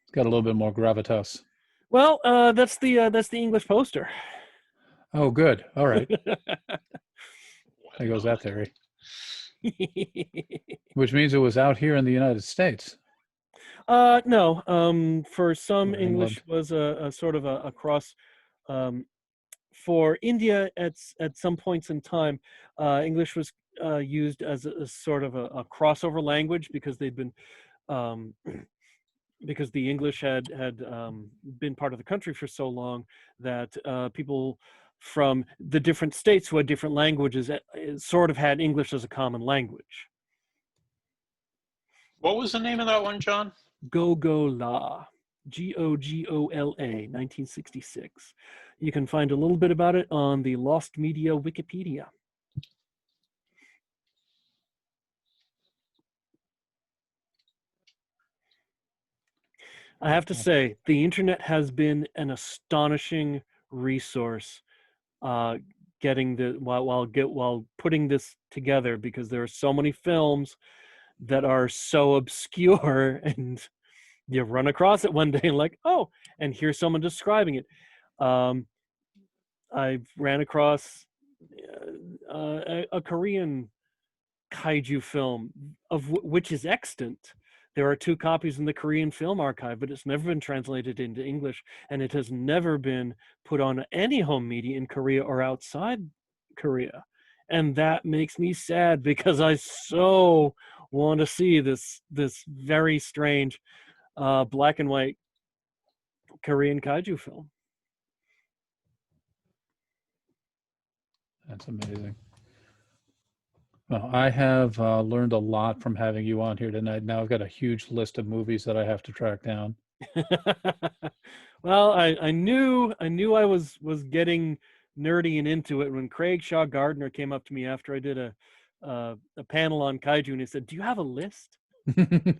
It's got a little bit more gravitas. Well, that's the English poster. Oh, good. All right. There goes that theory. Which means it was out here in the United States. No. For some, English was a sort of a cross. For India, at some points in time, English was used as a sort of a crossover language because they'd been. Because the English had been part of the country for so long that people from the different states who had different languages sort of had English as a common language. What was the name of that one, John? Gogola, Gogola, 1966. You can find a little bit about it on the Lost Media Wikipedia. I have to say, the internet has been an astonishing resource while putting this together, because there are so many films that are so obscure, and you run across it one day and like, oh, and here's someone describing it. I ran across a Korean kaiju film of which is extant There are 2 copies in the Korean Film Archive, but it's never been translated into English, and it has never been put on any home media in Korea or outside Korea. And that makes me sad because I so want to see this very strange black and white Korean kaiju film. That's amazing. Well, I have learned a lot from having you on here tonight. Now I've got a huge list of movies that I have to track down. Well, I knew I was getting nerdy and into it when Craig Shaw Gardner came up to me after I did a panel on kaiju, and he said, "Do you have a list?" And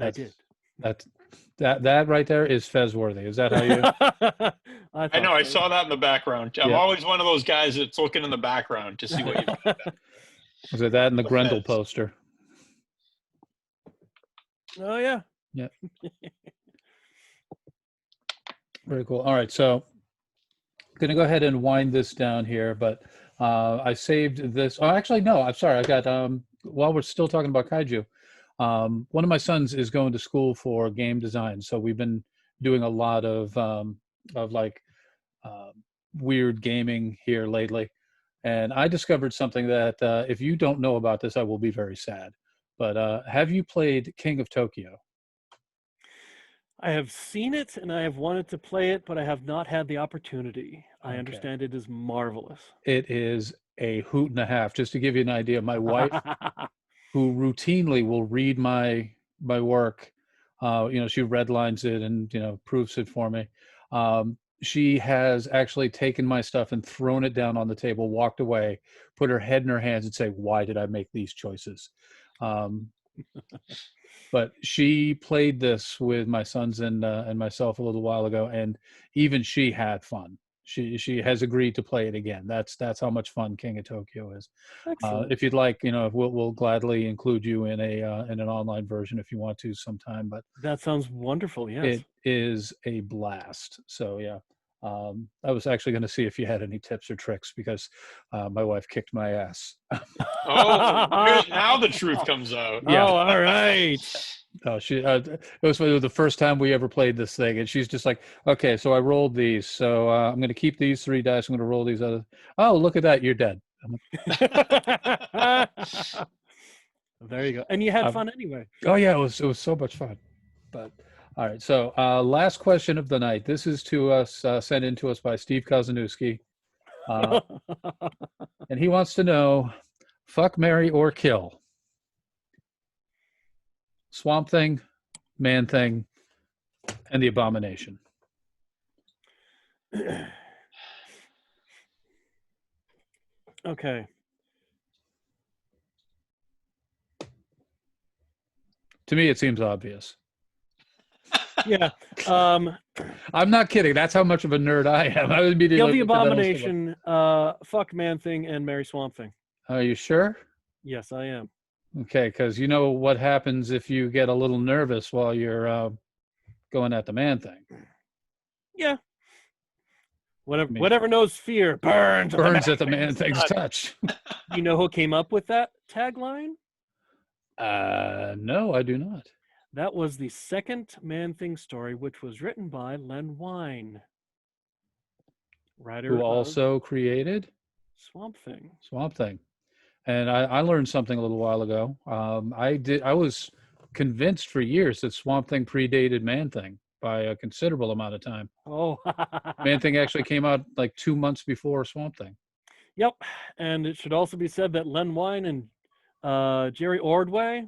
I did. That right there is Fez worthy. Is that how you? I know. I saw that in the background. I'm always one of those guys that's looking in the background to see what you've got. Was it that in the Grendel poster? Oh yeah. Yeah. Very cool. All right, so I'm going to go ahead and wind this down here, but I saved this. Oh, actually, no. I'm sorry. I got while we're still talking about kaiju, one of my sons is going to school for game design, so we've been doing a lot of like weird gaming here lately, and I discovered something that if you don't know about this, I will be very sad. But have you played King of Tokyo? I have seen it and I have wanted to play it, but I have not had the opportunity. I understand it is marvelous. It is a hoot and a half. Just to give you an idea, my wife, who routinely will read my work, she redlines it and proofs it for me. She has actually taken my stuff and thrown it down on the table, walked away, put her head in her hands, and say, "Why did I make these choices?" But she played this with my sons and myself a little while ago, and even she had fun. She has agreed to play it again. That's how much fun King of Tokyo is. If you'd like, we'll gladly include you in an online version if you want to sometime. But that sounds wonderful. Yes, it is a blast. So yeah. I was actually going to see if you had any tips or tricks because my wife kicked my ass. Now the truth comes out. Yeah. Oh, all right. No, it was the first time we ever played this thing, and she's just like, "Okay, so I rolled these, so I'm going to keep these 3 dice. I'm going to roll these other. Oh, look at that, you're dead." There you go. And you had fun anyway. Oh yeah, it was so much fun. But all right, so last question of the night. This is to us, sent in to us by Steve Kozanowski. And he wants to know, fuck, marry, or kill. Swamp Thing, Man Thing, and the Abomination. Okay. To me, it seems obvious. Yeah. I'm not kidding. That's how much of a nerd I am. I would be kill the Abomination, fuck Man Thing, and marry Swamp Thing. Are you sure? Yes, I am. Okay, because you know what happens if you get a little nervous while you're going at the Man Thing. Yeah. Whatever knows fear burns at the Man Thing's touch. You know who came up with that tagline? No, I do not. That was the second Man Thing story, which was written by Len Wein. Writer who also created Swamp Thing. Swamp Thing. And I learned something a little while ago. I was convinced for years that Swamp Thing predated Man Thing by a considerable amount of time. Oh. Man Thing actually came out like 2 months before Swamp Thing. Yep. And it should also be said that Len Wein and Jerry Ordway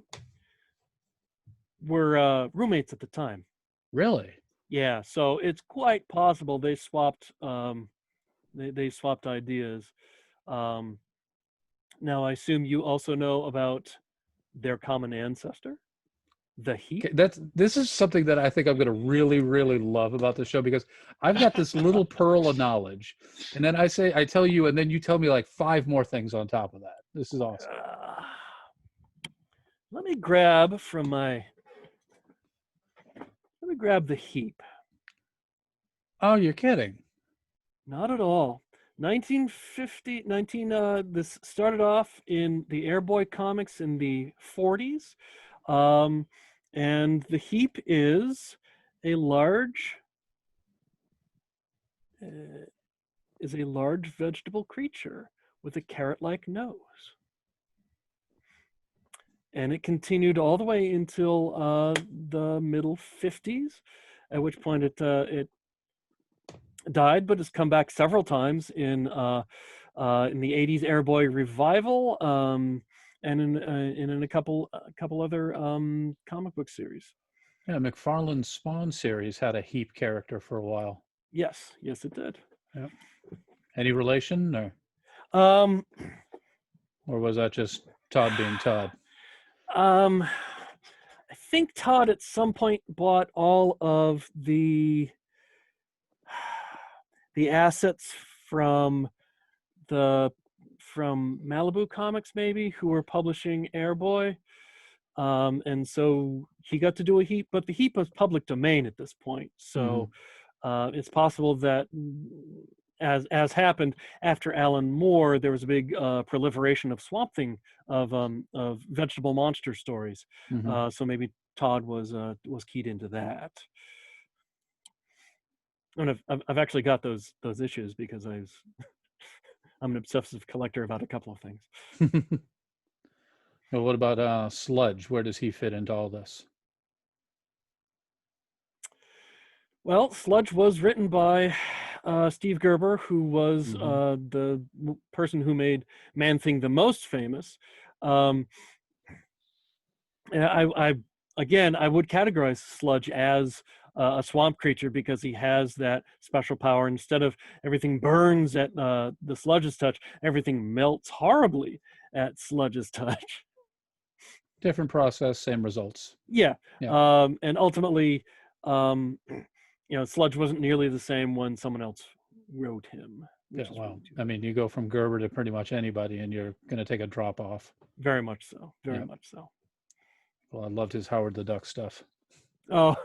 were roommates at the time. Really? Yeah. So it's quite possible they swapped they swapped ideas. Now I assume you also know about their common ancestor, the Heap. Okay, this is something that I think I'm going to really, really love about the show, because I've got this little pearl of knowledge, and then I tell you, and then you tell me like 5 more things on top of that. This is awesome. Let me grab the Heap. Oh, you're kidding. Not at all. 1950, this started off in the Airboy comics in the 40s. And the Heap is a large vegetable creature with a carrot-like nose. And it continued all the way until the middle 50s, at which point it died, but has come back several times in the 80s Airboy revival, and in a couple other comic book series. Yeah, McFarlane's Spawn series had a Heap character for a while. Yes, it did. Yep. Any relation, Um, or was that just Todd being Todd? I think Todd at some point bought all of the assets from Malibu Comics, maybe, who were publishing Airboy. And so he got to do a Heap, but the Heap was public domain at this point. So it's possible that, as happened after Alan Moore, there was a big proliferation of Swamp Thing, of vegetable monster stories. So maybe Todd was keyed into that. And I've actually got those issues because I'm an obsessive collector about a couple of things. Well, what about Sludge? Where does he fit into all this? Well, Sludge was written by Steve Gerber, who was the person who made Man-Thing the most famous. And I would categorize Sludge as a swamp creature because he has that special power. Instead of everything burns at the Sludge's touch, everything melts horribly at Sludge's touch. Different process, same results. Yeah. And ultimately, Sludge wasn't nearly the same when someone else wrote him. Yeah, well, I mean, you go from Gerber to pretty much anybody, and you're going to take a drop off. Very much so. Very much so. Well, I loved his Howard the Duck stuff. Oh.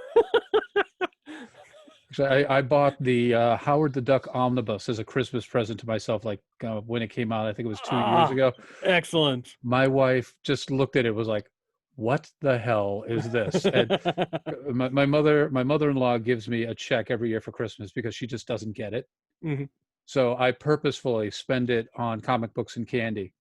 Actually, I bought the Howard the Duck omnibus as a Christmas present to myself, like when it came out. I think it was 2 years ago. Excellent. My wife just looked at it, was like, "What the hell is this?" And my mother-in-law gives me a check every year for Christmas because she just doesn't get it. So I purposefully spend it on comic books and candy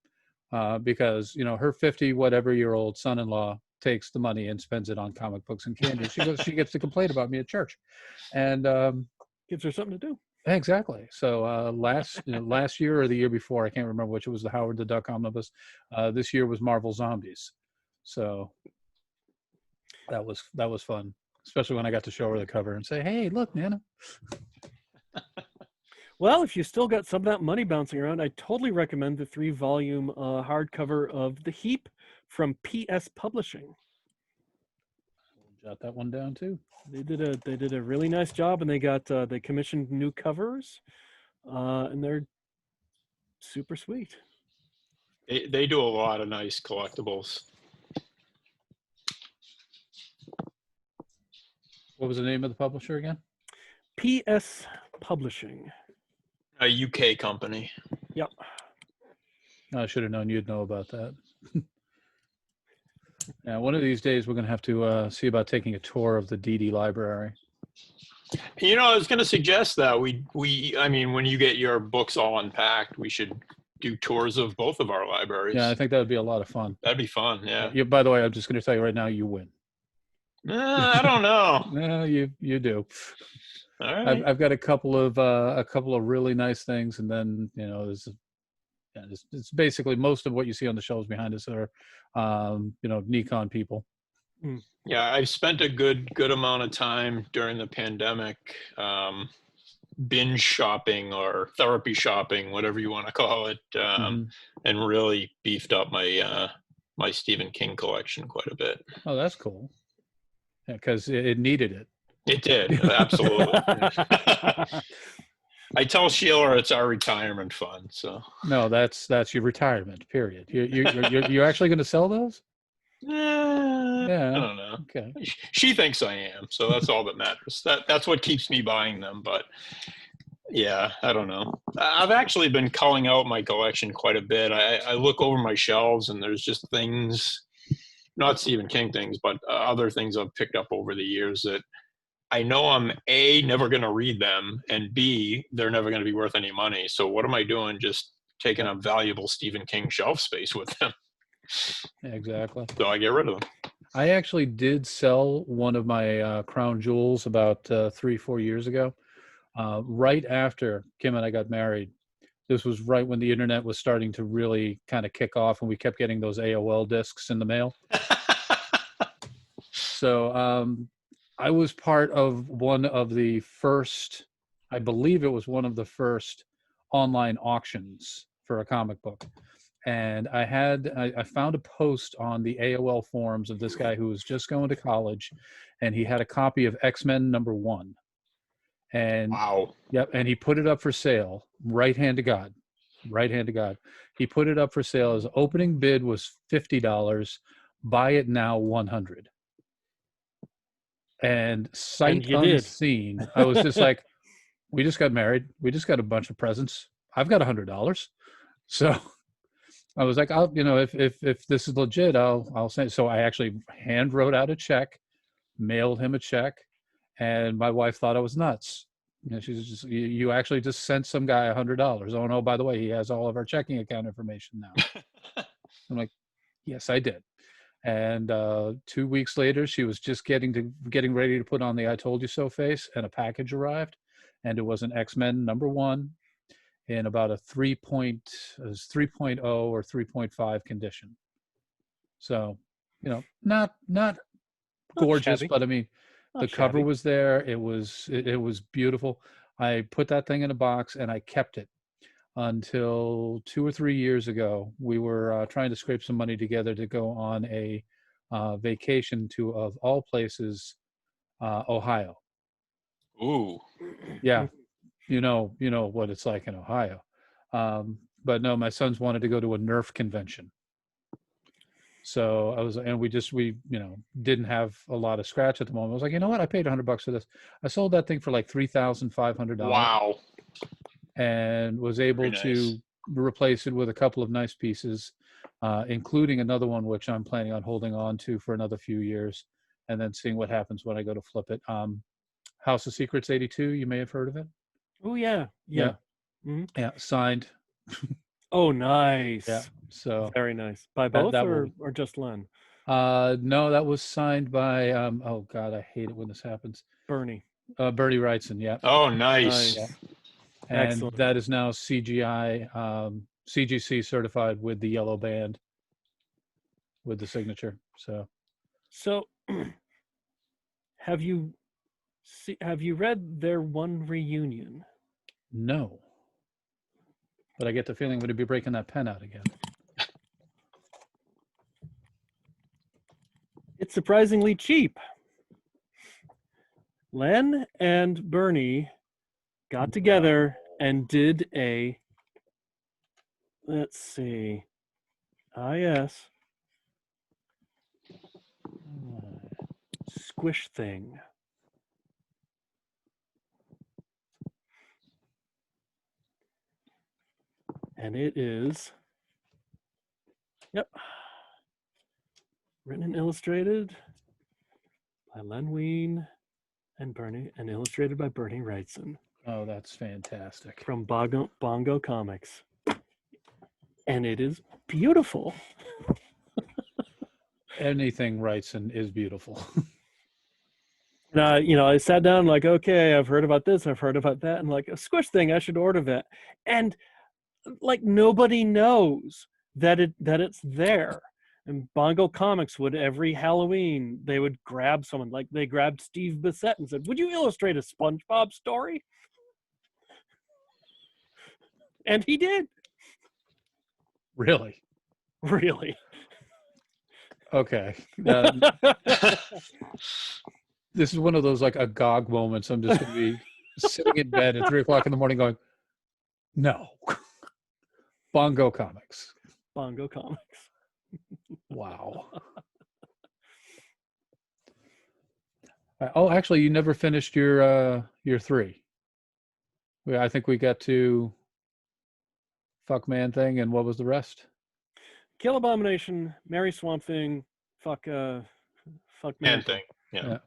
because her 50-whatever-year-old son-in-law takes the money and spends it on comic books and candy. She gets to complain about me at church, and gives her something to do. Exactly. So last year or the year before, I can't remember which, it was the Howard the Duck omnibus. This year was Marvel Zombies. So that was fun, especially when I got to show her the cover and say, "Hey, look, Nana." Well, if you still got some of that money bouncing around, I totally recommend the 3-volume hardcover of The Heap from PS Publishing. Jot that one down too. They did a really nice job, and they commissioned new covers, and they're super sweet. They do a lot of nice collectibles. What was the name of the publisher again? PS Publishing. A UK company. Yep. I should have known you'd know about that. Yeah, one of these days we're going to have to see about taking a tour of the DD library. I was going to suggest that I mean, when you get your books all unpacked, we should do tours of both of our libraries. Yeah, I think that would be a lot of fun. That'd be fun. Yeah. By the way, I'm just going to tell you right now, you win. I don't know. No, you do. All right. I've got a couple of really nice things, and then it's basically most of what you see on the shelves behind us are Nikon people. Yeah, I've spent a good amount of time during the pandemic binge shopping or therapy shopping, whatever you want to call it, and really beefed up my Stephen King collection quite a bit. Oh, that's cool. Yeah, because it needed it. It did, absolutely. I tell Sheila it's our retirement fund. So no, that's your retirement. Period. You're actually going to sell those? Yeah, I don't know. Okay. She thinks I am, so that's all that matters. That's what keeps me buying them. But Yeah, I don't know. I've actually been culling out my collection quite a bit. I look over my shelves and there's just things, not Stephen King things, but other things I've picked up over the years that I know I'm A, never going to read them, and B, they're never going to be worth any money. So what am I doing just taking up valuable Stephen King shelf space with them? Exactly. So I get rid of them. I actually did sell one of my crown jewels about 3-4 years ago, right after Kim and I got married. This was right when the internet was starting to really kind of kick off, and we kept getting those AOL discs in the mail. So I was part of one of the first, I believe it was one of the first online auctions for a comic book. And I found a post on the AOL forums of this guy who was just going to college, and he had a copy of X-Men #1. And Wow. yep, and he put it up for sale. Right hand to God. Right hand to God. He put it up for sale. His opening bid was $50. Buy it now, 100. And sight you did. unseen, I was just like, we just got married. We just got a bunch of presents. I've got $100. So I was like, if this is legit, I'll send. So I actually hand wrote out a check, mailed him a check, and my wife thought I was nuts. She's just, you actually just sent some guy $100. Oh no, by the way, he has all of our checking account information now. I'm like, yes, I did. And 2 weeks later, she was just getting ready to put on the "I told you so" face, and a package arrived, and it was an X-Men #1 in about a 3.0 or 3.5 condition. So, not gorgeous, shabby. but I mean, Not the cover shabby. was there. It was beautiful. I put that thing in a box and I kept it until 2 or 3 years ago. We were trying to scrape some money together to go on a vacation to, of all places, Ohio. Ooh. Yeah, you know what it's like in Ohio. But no, my sons wanted to go to a Nerf convention. So we didn't have a lot of scratch at the moment. I was like, you know what? I paid $100 for this. I sold that thing for like $3,500. Wow. And was Very able nice. to replace it with a couple of nice pieces, including another one which I'm planning on holding on to for another few years, and then seeing what happens when I go to flip it. House of Secrets '82. You may have heard of it. Oh yeah. Yeah. Mhm. Yeah, signed. Oh, nice. Yeah, so Very nice. By both that or will. just Len? No, that was signed by. Oh God, I hate it when this happens. Bernie. Bernie Wrightson. Yeah, Oh, nice. Nice. and Excellent. that is now CGI, CGC certified with the yellow band, with the signature. So, have you read their one reunion? No, but I get the feeling I'm going to be breaking that pen out again. It's surprisingly cheap. Len and Bernie got together and did a, let's see, IS squish thing. And it is, yep, written and illustrated by Len Wein and Bernie, and illustrated by Bernie Wrightson. Oh, that's fantastic. From Bongo Comics. And it is beautiful. Anything Wrightson is beautiful. And I sat down like, okay, I've heard about this, I've heard about that, and like a squish thing, I should order that. And like nobody knows that it's there. And Bongo Comics would, every Halloween, they would grab someone, like they grabbed Steve Bissette and said, "Would you illustrate a SpongeBob story?" And he did. Really? Really. Okay. This is one of those like agog moments. I'm just going to be sitting in bed at 3:00 in the morning going, no. Bongo Comics. Bongo Comics. Wow. Oh, actually, you never finished your 3. I think we got to fuck man thing, and what was the rest? Kill Abomination, marry Swamp Thing, fuck man And thing. Yeah. Yeah.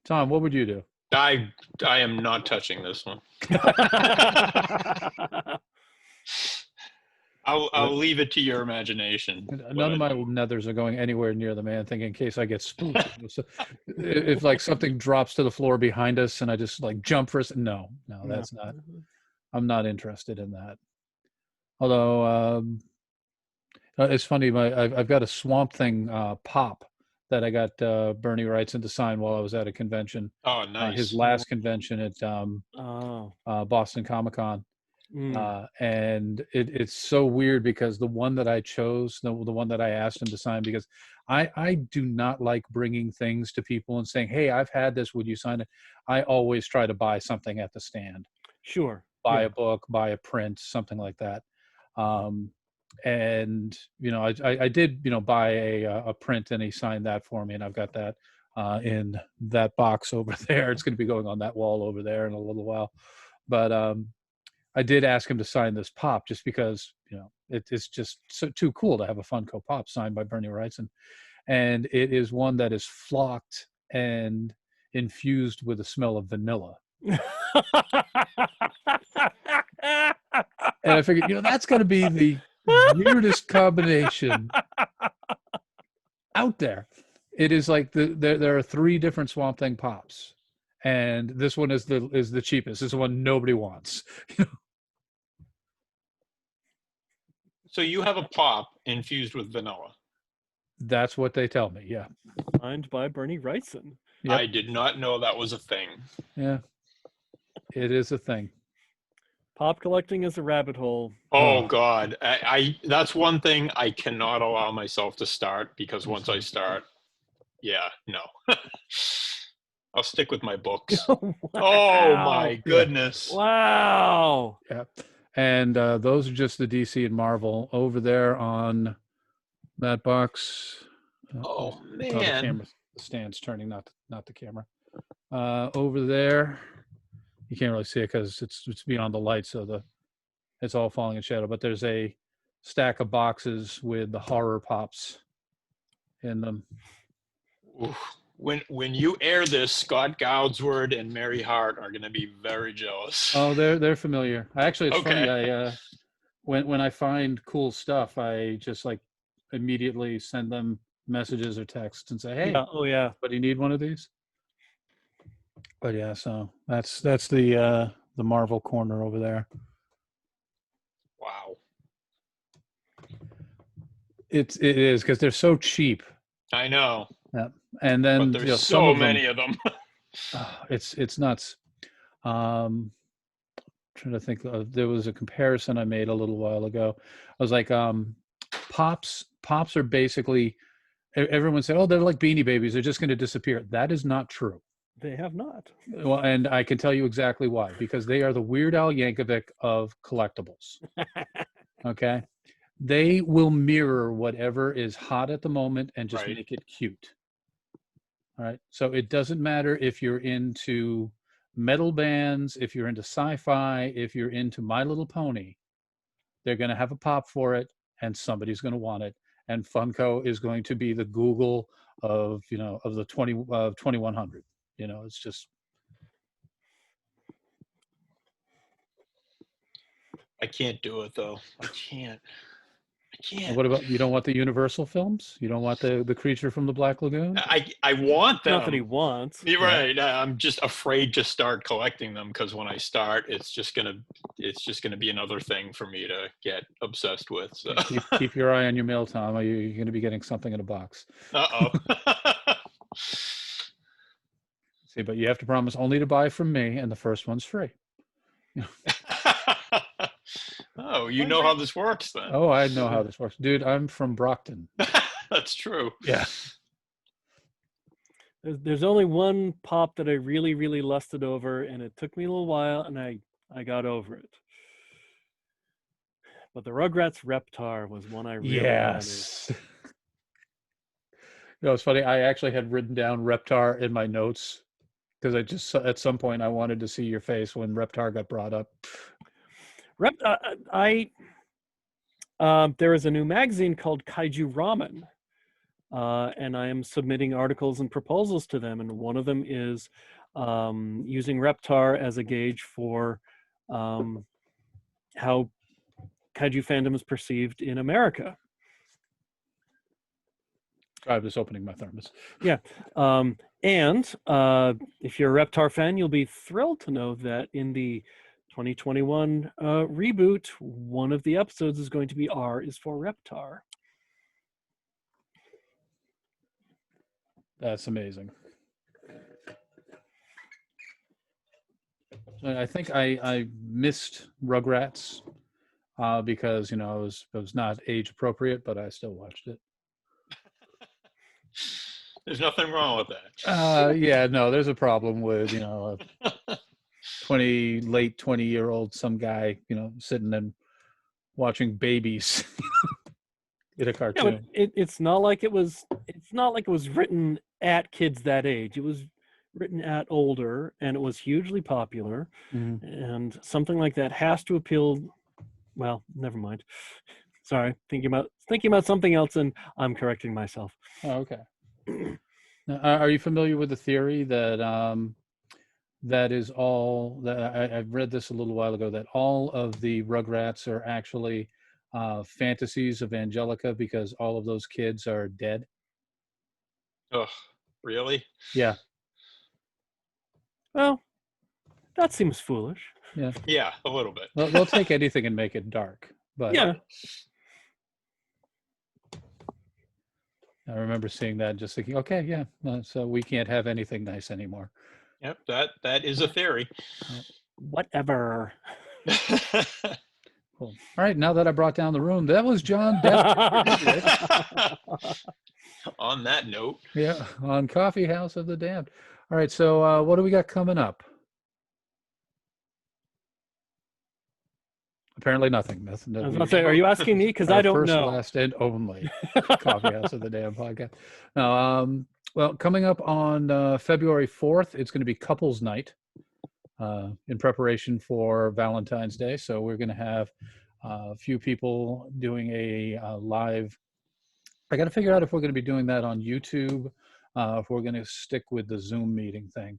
Tom, what would you do? I am not touching this one. I'll leave it to your imagination. None of my nethers are going anywhere near the man thing in case I get spooked. So, if like something drops to the floor behind us and I just like jump for a no, that's not. I'm not interested in that. Although it's funny, I've got a Swamp Thing pop that I got Bernie Wrightson to sign while I was at a convention. Oh, nice. His last convention at Boston Comic-Con. And it's so weird because the one that I chose, the one that I asked him to sign, because I do not like bringing things to people and saying, hey, I've had this, would you sign it? I always try to buy something at the stand. Sure. Buy a book, buy a print, something like that. And I did buy a print, and he signed that for me, and I've got that in that box over there. It's going to be going on that wall over there in a little while. But I did ask him to sign this pop just because it's just too cool to have a Funko Pop signed by Bernie Wrightson, and it is one that is flocked and infused with the smell of vanilla. And I figured, that's going to be the weirdest combination out there. It is like there are 3 different Swamp Thing pops, and this one is the cheapest. This is the one nobody wants. So you have a pop infused with vanilla. That's what they tell me. Yeah. Signed by Bernie Wrightson. Yep. I did not know that was a thing. Yeah, it is a thing. Pop collecting is a rabbit hole. Oh God, I that's one thing I cannot allow myself to start, because once I start, no. I'll stick with my books. Wow. Oh my goodness. Wow. Yeah. And those are just the DC and Marvel over there on that box. Oh the man. camera, the stand's turning, not the camera. Over there, you can't really see it because it's beyond the light, so it's all falling in shadow. But there's a stack of boxes with the horror pops in them. Oof. When you air this, Scott Goudsward and Mary Hart are going to be very jealous. Oh, they're familiar. Actually, it's funny. I when I find cool stuff, I just like immediately send them messages or texts and say, "Hey, but do you need one of these?" But yeah, so that's the Marvel corner over there. Wow. It is because they're so cheap. I know. Yeah, and then but there's so many of them. It's nuts. Trying to think. There was a comparison I made a little while ago. I was like, pops are basically. Everyone said, "Oh, they're like Beanie Babies. They're just going to disappear." That is not true. They have not. Well, and I can tell you exactly why. Because they are the Weird Al Yankovic of collectibles. Okay, they will mirror whatever is hot at the moment and just make it cute. All right, so it doesn't matter if you're into metal bands, if you're into sci-fi, if you're into My Little Pony, they're going to have a pop for it, and somebody's going to want it. And Funko is going to be the Google of the 2100. It's just. I can't do it though. I can't. And what about, you don't want the Universal films? You don't want the creature from the Black Lagoon? I want them. Not that he wants. You're right. I'm just afraid to start collecting them, because when I start, it's just gonna be another thing for me to get obsessed with. So. Keep your eye on your mail, Tom. You're going to be getting something in a box. See, but you have to promise only to buy from me, and the first one's free. Oh, you know how this works then. Oh, I know how this works. Dude, I'm from Brockton. That's true. Yeah. There's only one pop that I really, really lusted over, and it took me a little while, and I got over it. But the Rugrats Reptar was one I really wanted. It's funny. I actually had written down Reptar in my notes because I just at some point I wanted to see your face when Reptar got brought up. There is a new magazine called Kaiju Ramen, and I am submitting articles and proposals to them, and one of them is using Reptar as a gauge for how kaiju fandom is perceived in America. I'm just opening my thermos. Yeah. And if you're a Reptar fan, you'll be thrilled to know that in the 2021 reboot, one of the episodes is going to be R is for Reptar. That's amazing. I think I missed Rugrats because, you know, it was not age appropriate, but I still watched it. There's nothing wrong with that. Yeah, no, there's a problem with, you know, a late 20-year-old, some guy, you know, sitting and watching babies in a cartoon. Yeah, but it's not like it was written at kids that age. It was written at older, and it was hugely popular. Mm-hmm. And something like that has to appeal. Well, never mind. Sorry, thinking about something else, and I'm correcting myself. Oh, okay. Now, are you familiar with the theory that that is all that I've read this a little while ago, that all of the Rugrats are actually fantasies of Angelica because all of those kids are dead? Oh, really? Yeah. Well, that seems foolish. Yeah. Yeah, a little bit. Well, they'll take anything and make it dark. But Yeah. I remember seeing that and just thinking, okay, yeah, so we can't have anything nice anymore. Yep, that is a theory. Whatever. Cool. All right, now that I brought down the room, that was John. On that note. Yeah, on Coffeehouse of the Damned. All right, so what do we got coming up? Apparently nothing. I was going to say, are you asking me? Because I don't first, know. Last, and only Coffeehouse of the Damned podcast. Now, well, coming up on February 4th, it's going to be Couples Night in preparation for Valentine's Day. So we're going to have a few people doing a live. I got to figure out if we're going to be doing that on YouTube, if we're going to stick with the Zoom meeting thing.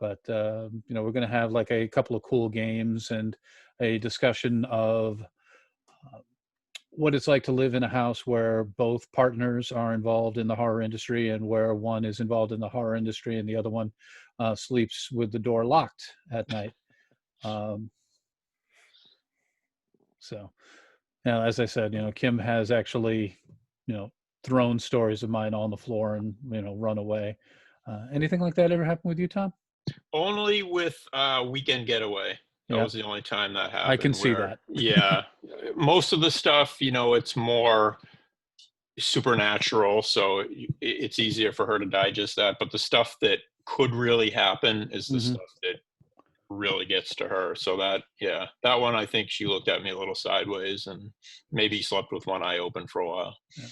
But you know, we're going to have like a couple of cool games and a discussion of what it's like to live in a house where both partners are involved in the horror industry, and where one is involved in the horror industry and the other one sleeps with the door locked at night. So, now, as I said, you know, Kim has actually, you know, thrown stories of mine on the floor and, you know, run away. Anything like that ever happened with you, Tom? Only with Weekend Getaway. That was the only time that happened. I can see that. Yeah. Most of the stuff, you know, it's more supernatural, so it's easier for her to digest that. But the stuff that could really happen is the stuff that really gets to her. So that one, I think she looked at me a little sideways and maybe slept with one eye open for a while. Yeah.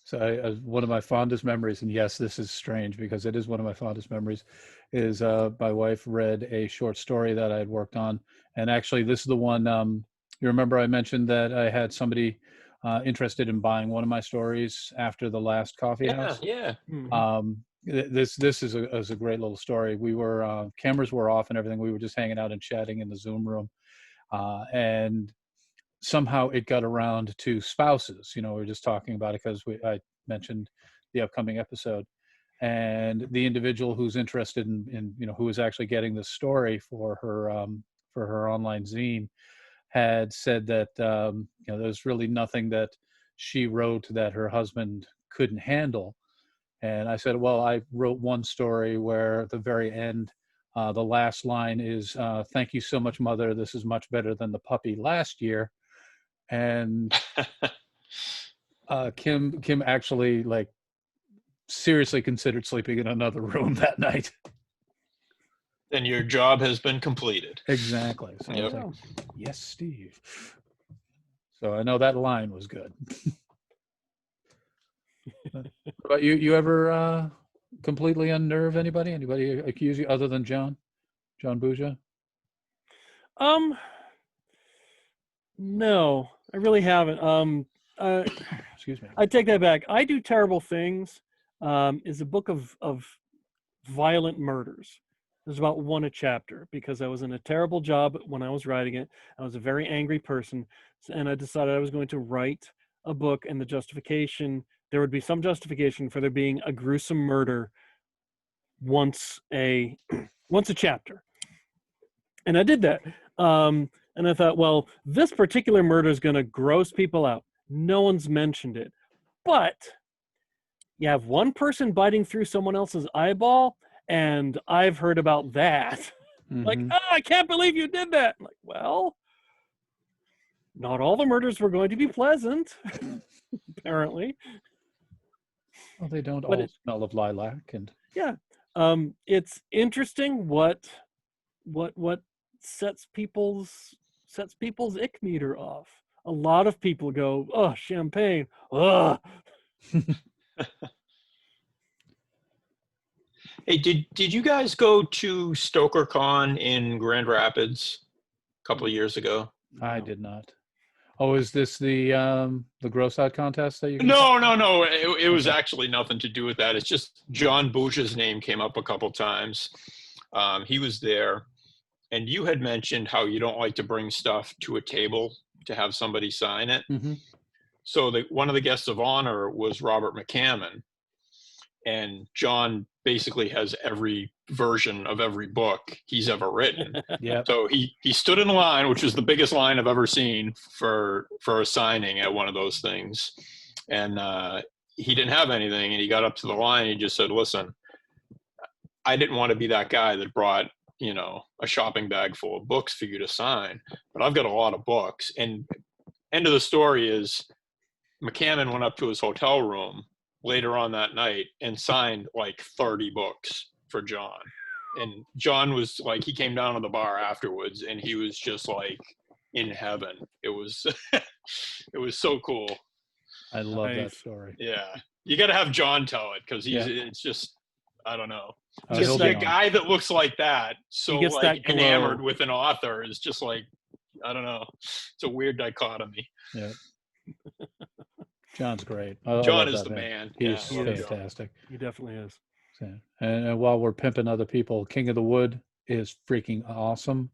So one of my fondest memories, and yes, this is strange because it is one of my fondest memories, is my wife read a short story that I had worked on. And actually, this is the one, you remember I mentioned that I had somebody interested in buying one of my stories after the last Coffeehouse? Yeah. This is a great little story. We were, cameras were off and everything. We were just hanging out and chatting in the Zoom room. And somehow it got around to spouses. You know, we were just talking about it because I mentioned the upcoming episode, and the individual who's interested in you know, who is actually getting this story for her online zine had said that you know, there's really nothing that she wrote that her husband couldn't handle. And I said, well, I wrote one story where at the very end, the last line is, "Thank you so much, Mother. This is much better than the puppy last year." And Kim actually, like, seriously considered sleeping in another room that night. Then your job has been completed. Exactly. So I was like, yes, Steve. So I know that line was good. What about you? You ever completely unnerve anybody? Anybody accuse you other than John Buja? No, I really haven't. Excuse me. I take that back. I Do Terrible Things is a book of violent murders. There's about one a chapter because I was in a terrible job when I was writing it. I was a very angry person, and I decided I was going to write a book, and there would be some justification for there being a gruesome murder once a chapter. And I did that. And I thought, well, this particular murder is going to gross people out. No one's mentioned it. But you have one person biting through someone else's eyeball, and I've heard about that. Like, Mhm. oh, I can't believe you did that. I'm like, well, not all the murders were going to be pleasant, apparently. Well, they don't But all smell of lilac, and yeah, it's interesting what sets people's ick meter off. A lot of people go, oh, champagne, ugh. Hey, did you guys go to StokerCon in Grand Rapids a couple of years ago? I did not. Oh, is this the gross out contest that you can No. It was Okay. actually nothing to do with that. It's just John Buja's name came up a couple times. He was there, and you had mentioned how you don't like to bring stuff to a table to have somebody sign it. Mm-hmm. So one of the guests of honor was Robert McCammon, and John basically has every version of every book he's ever written. Yeah. So he stood in line, which was the biggest line I've ever seen for a signing at one of those things, and he didn't have anything, and he got up to the line and he just said, listen, I didn't want to be that guy that brought a shopping bag full of books for you to sign, but I've got a lot of books. And end of the story is McCammon went up to his hotel room later on that night and signed like 30 books for John. And John was like, he came down to the bar afterwards and he was just like in heaven. It was it was so cool. I love that Nice. story. Yeah, you got to have John tell it because Yeah. it's just, I don't know, Oh, to he'll see be a on. guy that looks like that, so gets like that glow. enamored with an author is just like, I don't know, it's a weird dichotomy. Yeah. John's great. I John love is that the man. man. He's Yeah, I love John. fantastic. He definitely is. So, and while we're pimping other people, King of the Wood is freaking awesome.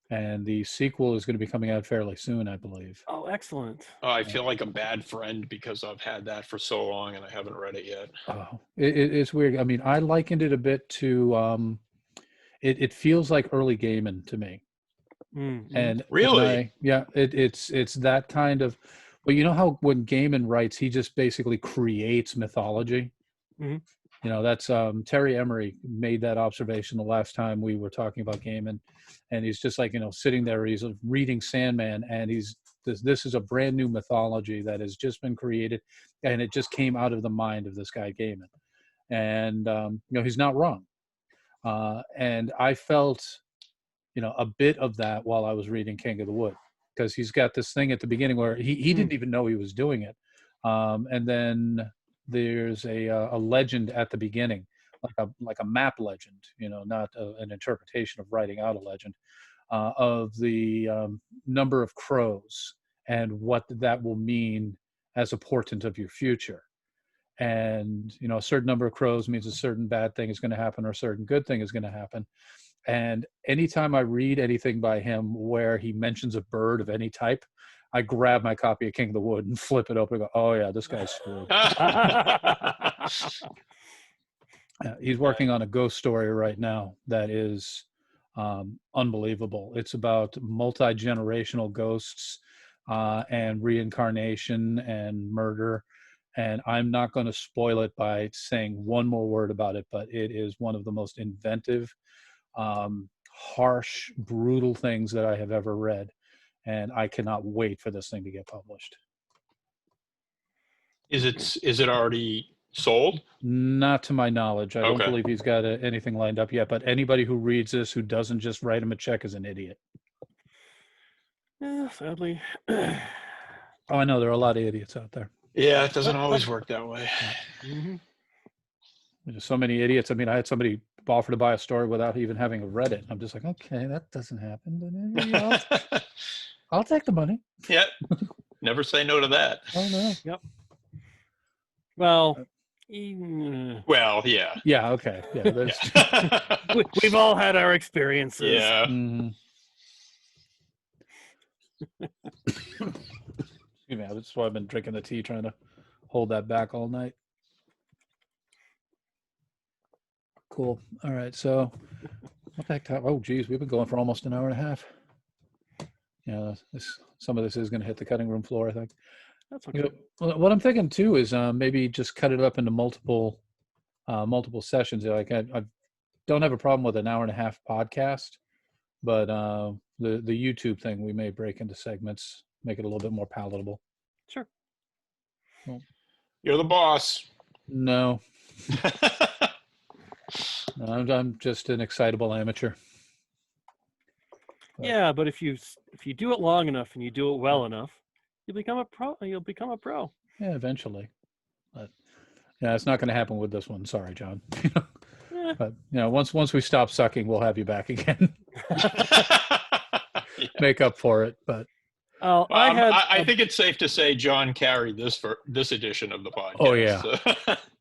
And the sequel is going to be coming out fairly soon, I believe. Oh, excellent. Oh, I feel like a bad friend because I've had that for so long and I haven't read it yet. Oh, it's weird. I mean, I likened it a bit to, it feels like early gaming to me. Mm-hmm. And Really? it's that kind of, well, you know how when Gaiman writes, he just basically creates mythology. Mhm. You know, that's Terry Emery made that observation the last time we were talking about Gaiman, and he's just like, sitting there, he's reading Sandman, and this is a brand new mythology that has just been created, and it just came out of the mind of this guy Gaiman, and he's not wrong, and I felt a bit of that while I was reading King of the Wood, because he's got this thing at the beginning where he didn't even know he was doing it, and then there's a legend at the beginning, like a map legend, not an interpretation of writing out a legend, of the number of crows and what that will mean as a portent of your future. And a certain number of crows means a certain bad thing is going to happen or a certain good thing is going to happen. And anytime I read anything by him where he mentions a bird of any type, I grab my copy of King of the Wood and flip it open and go, oh yeah, this guy's screwed. He's working on a ghost story right now that is unbelievable. It's about multi-generational ghosts and reincarnation and murder. And I'm not going to spoil it by saying one more word about it, but it is one of the most inventive, harsh, brutal things that I have ever read. And I cannot wait for this thing to get published. Is it already sold? Not to my knowledge. I don't Okay. believe he's got anything lined up yet, but anybody who reads this who doesn't just write him a check is an idiot. Yeah, sadly. Oh, I know there are a lot of idiots out there. Yeah, it doesn't always work that way. Mm-hmm. There's so many idiots. I mean, I had somebody offer to buy a story without even having read it. I'm just like, okay, that doesn't happen. But, yeah, I'll take the money. Yeah. Never say no to that. Oh no. Yep. Well, Well, yeah. Yeah. Okay. Yeah. That's. Yeah. we've all had our experiences. Yeah. Mhm. Excuse me. That's why I've been drinking the tea, trying to hold that back all night. Cool. All right. So, what that time? Oh, geez, we've been going for almost an hour and a half. Yeah. Some of this is going to hit the cutting room floor, I think. That's okay. You know, what I'm thinking too is maybe just cut it up into multiple sessions. Like I don't have a problem with an hour and a half podcast, but the YouTube thing we may break into segments, make it a little bit more palatable. Sure. Well, You're the boss. no, I'm just an excitable amateur. Yeah, but if you do it long enough and you do it well enough, you'll become a pro. Yeah, eventually. But yeah, it's not going to happen with this one. Sorry, John. Eh. But once we stop sucking, we'll have you back again. Make up for it. But I think it's safe to say John carried this edition of the podcast. Oh yeah. So.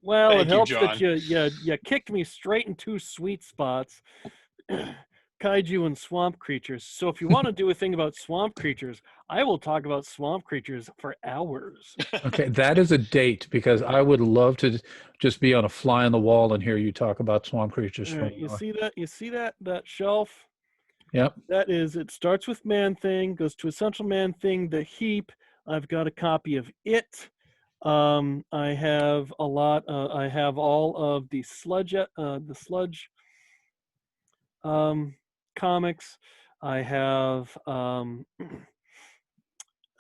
Well, Thank it you, helps John. that you kicked me straight in two sweet spots. Kaiju and swamp creatures. So if you want to do a thing about swamp creatures, I will talk about swamp creatures for hours. Okay, that is a date because I would love to just be on a fly on the wall and hear you talk about swamp creatures. All right, you see that shelf? Yep. That is, it starts with Man Thing, goes to Essential Man Thing, the heap. I've got a copy of it. I have a lot. I have all of the sludge comics. I have all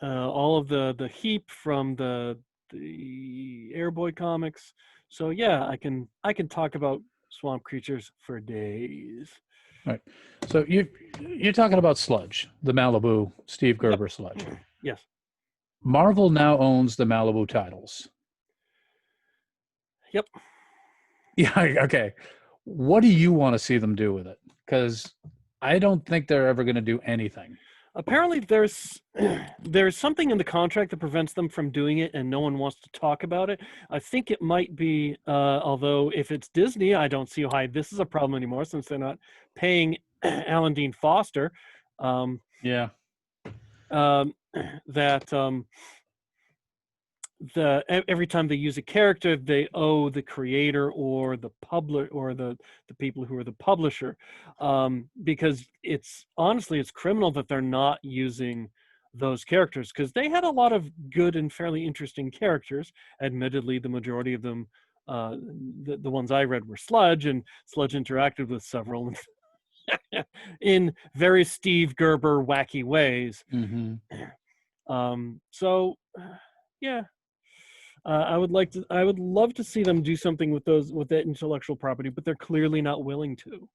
of the heap from the Airboy comics. So yeah, I can talk about swamp creatures for days. All right. So you're talking about Sludge, the Malibu Steve Gerber Sludge. Yes. Marvel now owns the Malibu titles. Yep. Yeah. Okay. What do you want to see them do with it? Because I don't think they're ever going to do anything. Apparently, there's something in the contract that prevents them from doing it, and no one wants to talk about it. I think it might be, although if it's Disney, I don't see why this is a problem anymore since they're not paying Alan Dean Foster. Yeah. Every time they use a character, they owe the creator or the people who are the publisher, because it's criminal that they're not using those characters, because they had a lot of good and fairly interesting characters. Admittedly, the majority of them, the ones I read, were Sludge, and Sludge interacted with several in very Steve Gerber wacky ways. Mm-hmm. So yeah. I would love to see them do something with that intellectual property, but they're clearly not willing to.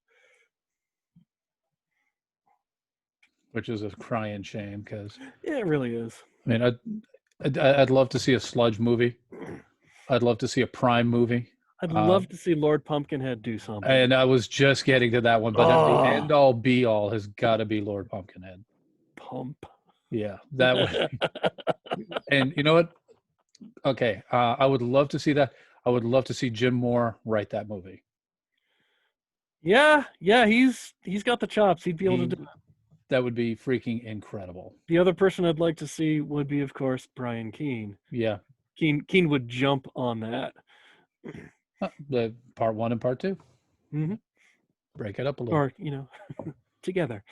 Which is a crying shame, because Yeah, it really is. I mean, I'd love to see a Sludge movie. I'd love to see a Prime movie. I'd love to see Lord Pumpkinhead do something. And I was just getting to that one, but the end all be all has got to be Lord Pumpkinhead. Pump. Yeah, that way. And you know what? Okay, I would love to see that. I would love to see Jim Moore write that movie. Yeah, he's got the chops. He'd be able to do it. That would be freaking incredible. The other person I'd like to see would be, of course, Brian Keene. Yeah. Keene would jump on that. The part 1 and part 2. Mm-hmm. Break it up a little. Or, together.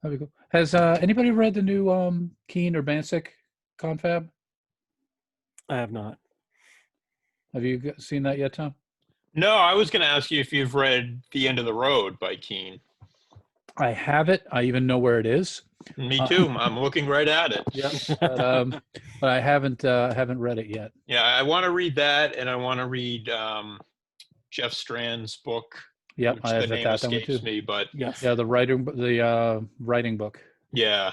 That'd be cool. Has anybody read the new Keene or Bancic confab? I have not. Have you seen that yet, Tom? No, I was going to ask you if you've read The End of the Road by Keene. I have it. I even know where it is. Me too. I'm looking right at it. Yeah, but I haven't read it yet. Yeah, I want to read that, and I want to read Jeff Strand's book. Yep, I have the name that one escapes too. me, but yes, yeah, the writing book. Yeah,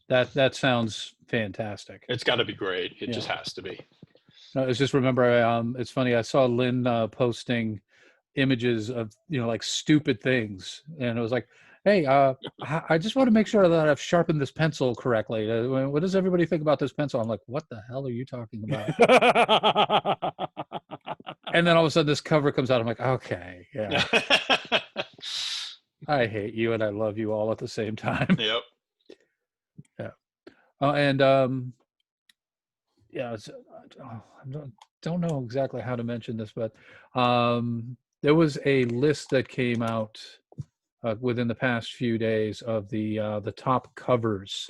that sounds fantastic. It's got to be great. It just has to be. No, it's just remember. It's funny. I saw Lynn posting images of like stupid things, and it was like, "Hey, I just want to make sure that I've sharpened this pencil correctly. What does everybody think about this pencil?" I'm like, "What the hell are you talking about?" And then all of a sudden, this cover comes out. I'm like, "Okay, yeah, I hate you and I love you all at the same time." Yep. Yeah. And yeah, I don't know exactly how to mention this, but there was a list that came out within the past few days of the top covers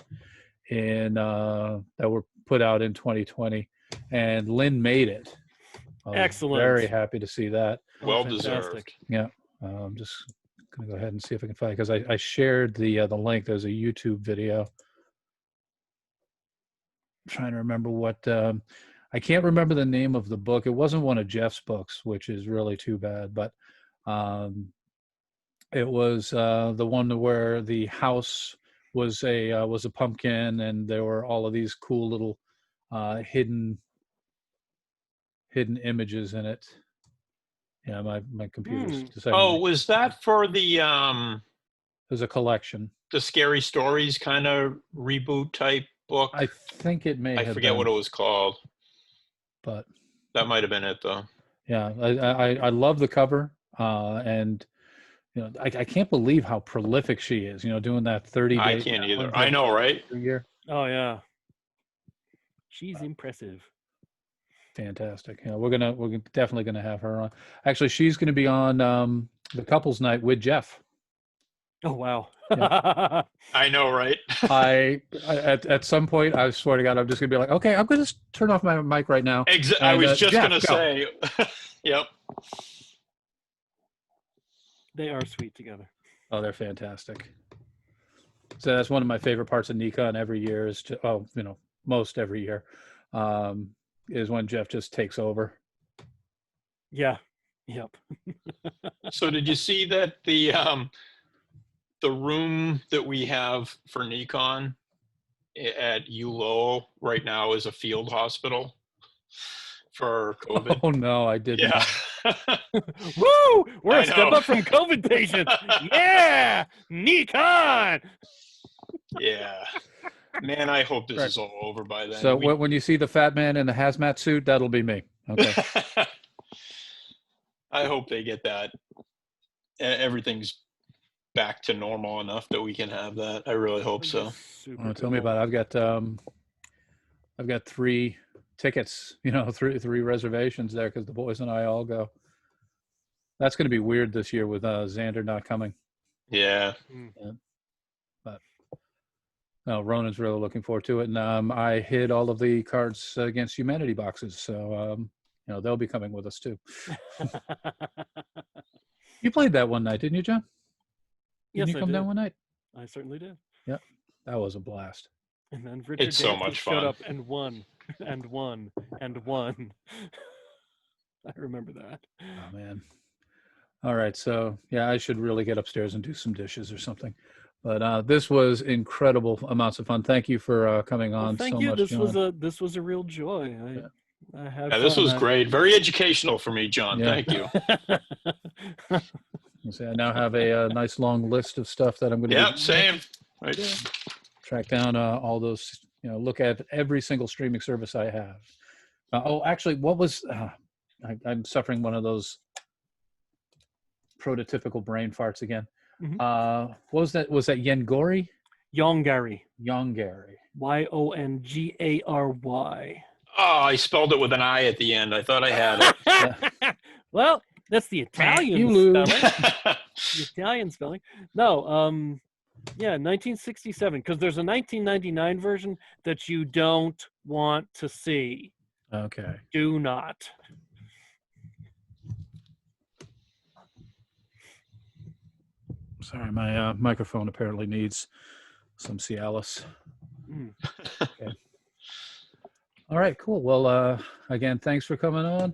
that were put out in 2020, and Lynn made it. I was Excellent. very happy to see that. Well Fantastic. deserved. Yeah, I'm just gonna go ahead and see if I can find it because I shared the link. There's a YouTube video. I'm trying to remember what I can't remember the name of the book. It wasn't one of Jeff's books, which is really too bad. But it was the one where the house was a pumpkin, and there were all of these cool little hidden images in it. Yeah, my computer's decided. Oh, was that for the There's a collection. the scary stories kind of reboot type book? I think it may. I have forget been, what it was called. but That might have been it though. yeah, I love the cover, and I can't believe how prolific she is. Doing that 30 days. I can't either. I know, right? A year. Oh yeah, she's impressive. Fantastic. We're definitely gonna have her on. Actually, she's gonna be on the couples night with Jeff. Oh wow. Yeah. I know, right? I at some point, I swear to God, I'm just gonna be like, okay, I'm gonna turn off my mic right now. I was just Jeff, gonna go. say. Yep. They are sweet together. Oh, they're fantastic. So that's one of my favorite parts of Nikon every year is most every year, is when Jeff just takes over. Yeah. Yep. So did you see that the room that we have for Nikon at ULO right now is a field hospital for COVID? Oh no, I didn't. Yeah. Woo! We're I a step know. up from COVID patients. Yeah, Nikon. Yeah. Man, I hope this is all over by then. So when you see the fat man in the hazmat suit, that'll be me. Okay. I hope they get that. Everything's back to normal enough that we can have that. I really hope so. Super Tell me about it. I've got 3 tickets, three reservations there because the boys and I all go. That's going to be weird this year with Xander not coming. Yeah. But Ronan's really looking forward to it, and I hid all of the Cards Against Humanity boxes, so they'll be coming with us too. You played that one night, didn't you, John? Yes, Didn't you come down one night? I certainly did. Yep, that was a blast. And then Richard It's so Dancy much showed fun. up and won, and won, and won. I remember that. Oh man. All right, so yeah, I should really get upstairs and do some dishes or something. But this was incredible amounts of fun. Thank you for coming on. Thank so you. much, This John. was a real joy. I had This fun. was great. Very educational for me, John. Yeah. Thank you. I now have a nice long list of stuff that I'm going to Yep, same. Right there. track down all those, look at every single streaming service I have. Actually, what was, I'm suffering one of those prototypical brain farts again. Mhm. What was that? Was that Yongary? Yongary. Yongary. Yongary. Oh, I spelled it with an I at the end. I thought I had it. Well, that's the Italian You lose. spelling. The Italian spelling. No, 1967, because there's a 1999 version that you don't want to see. Okay. Do not. Sorry, my microphone apparently needs some Cialis. Okay. All right, cool. Well, again, thanks for coming on.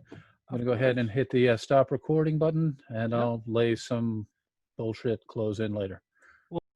I'm going to go ahead and hit the stop recording button, and I'll lay some bullshit close in later.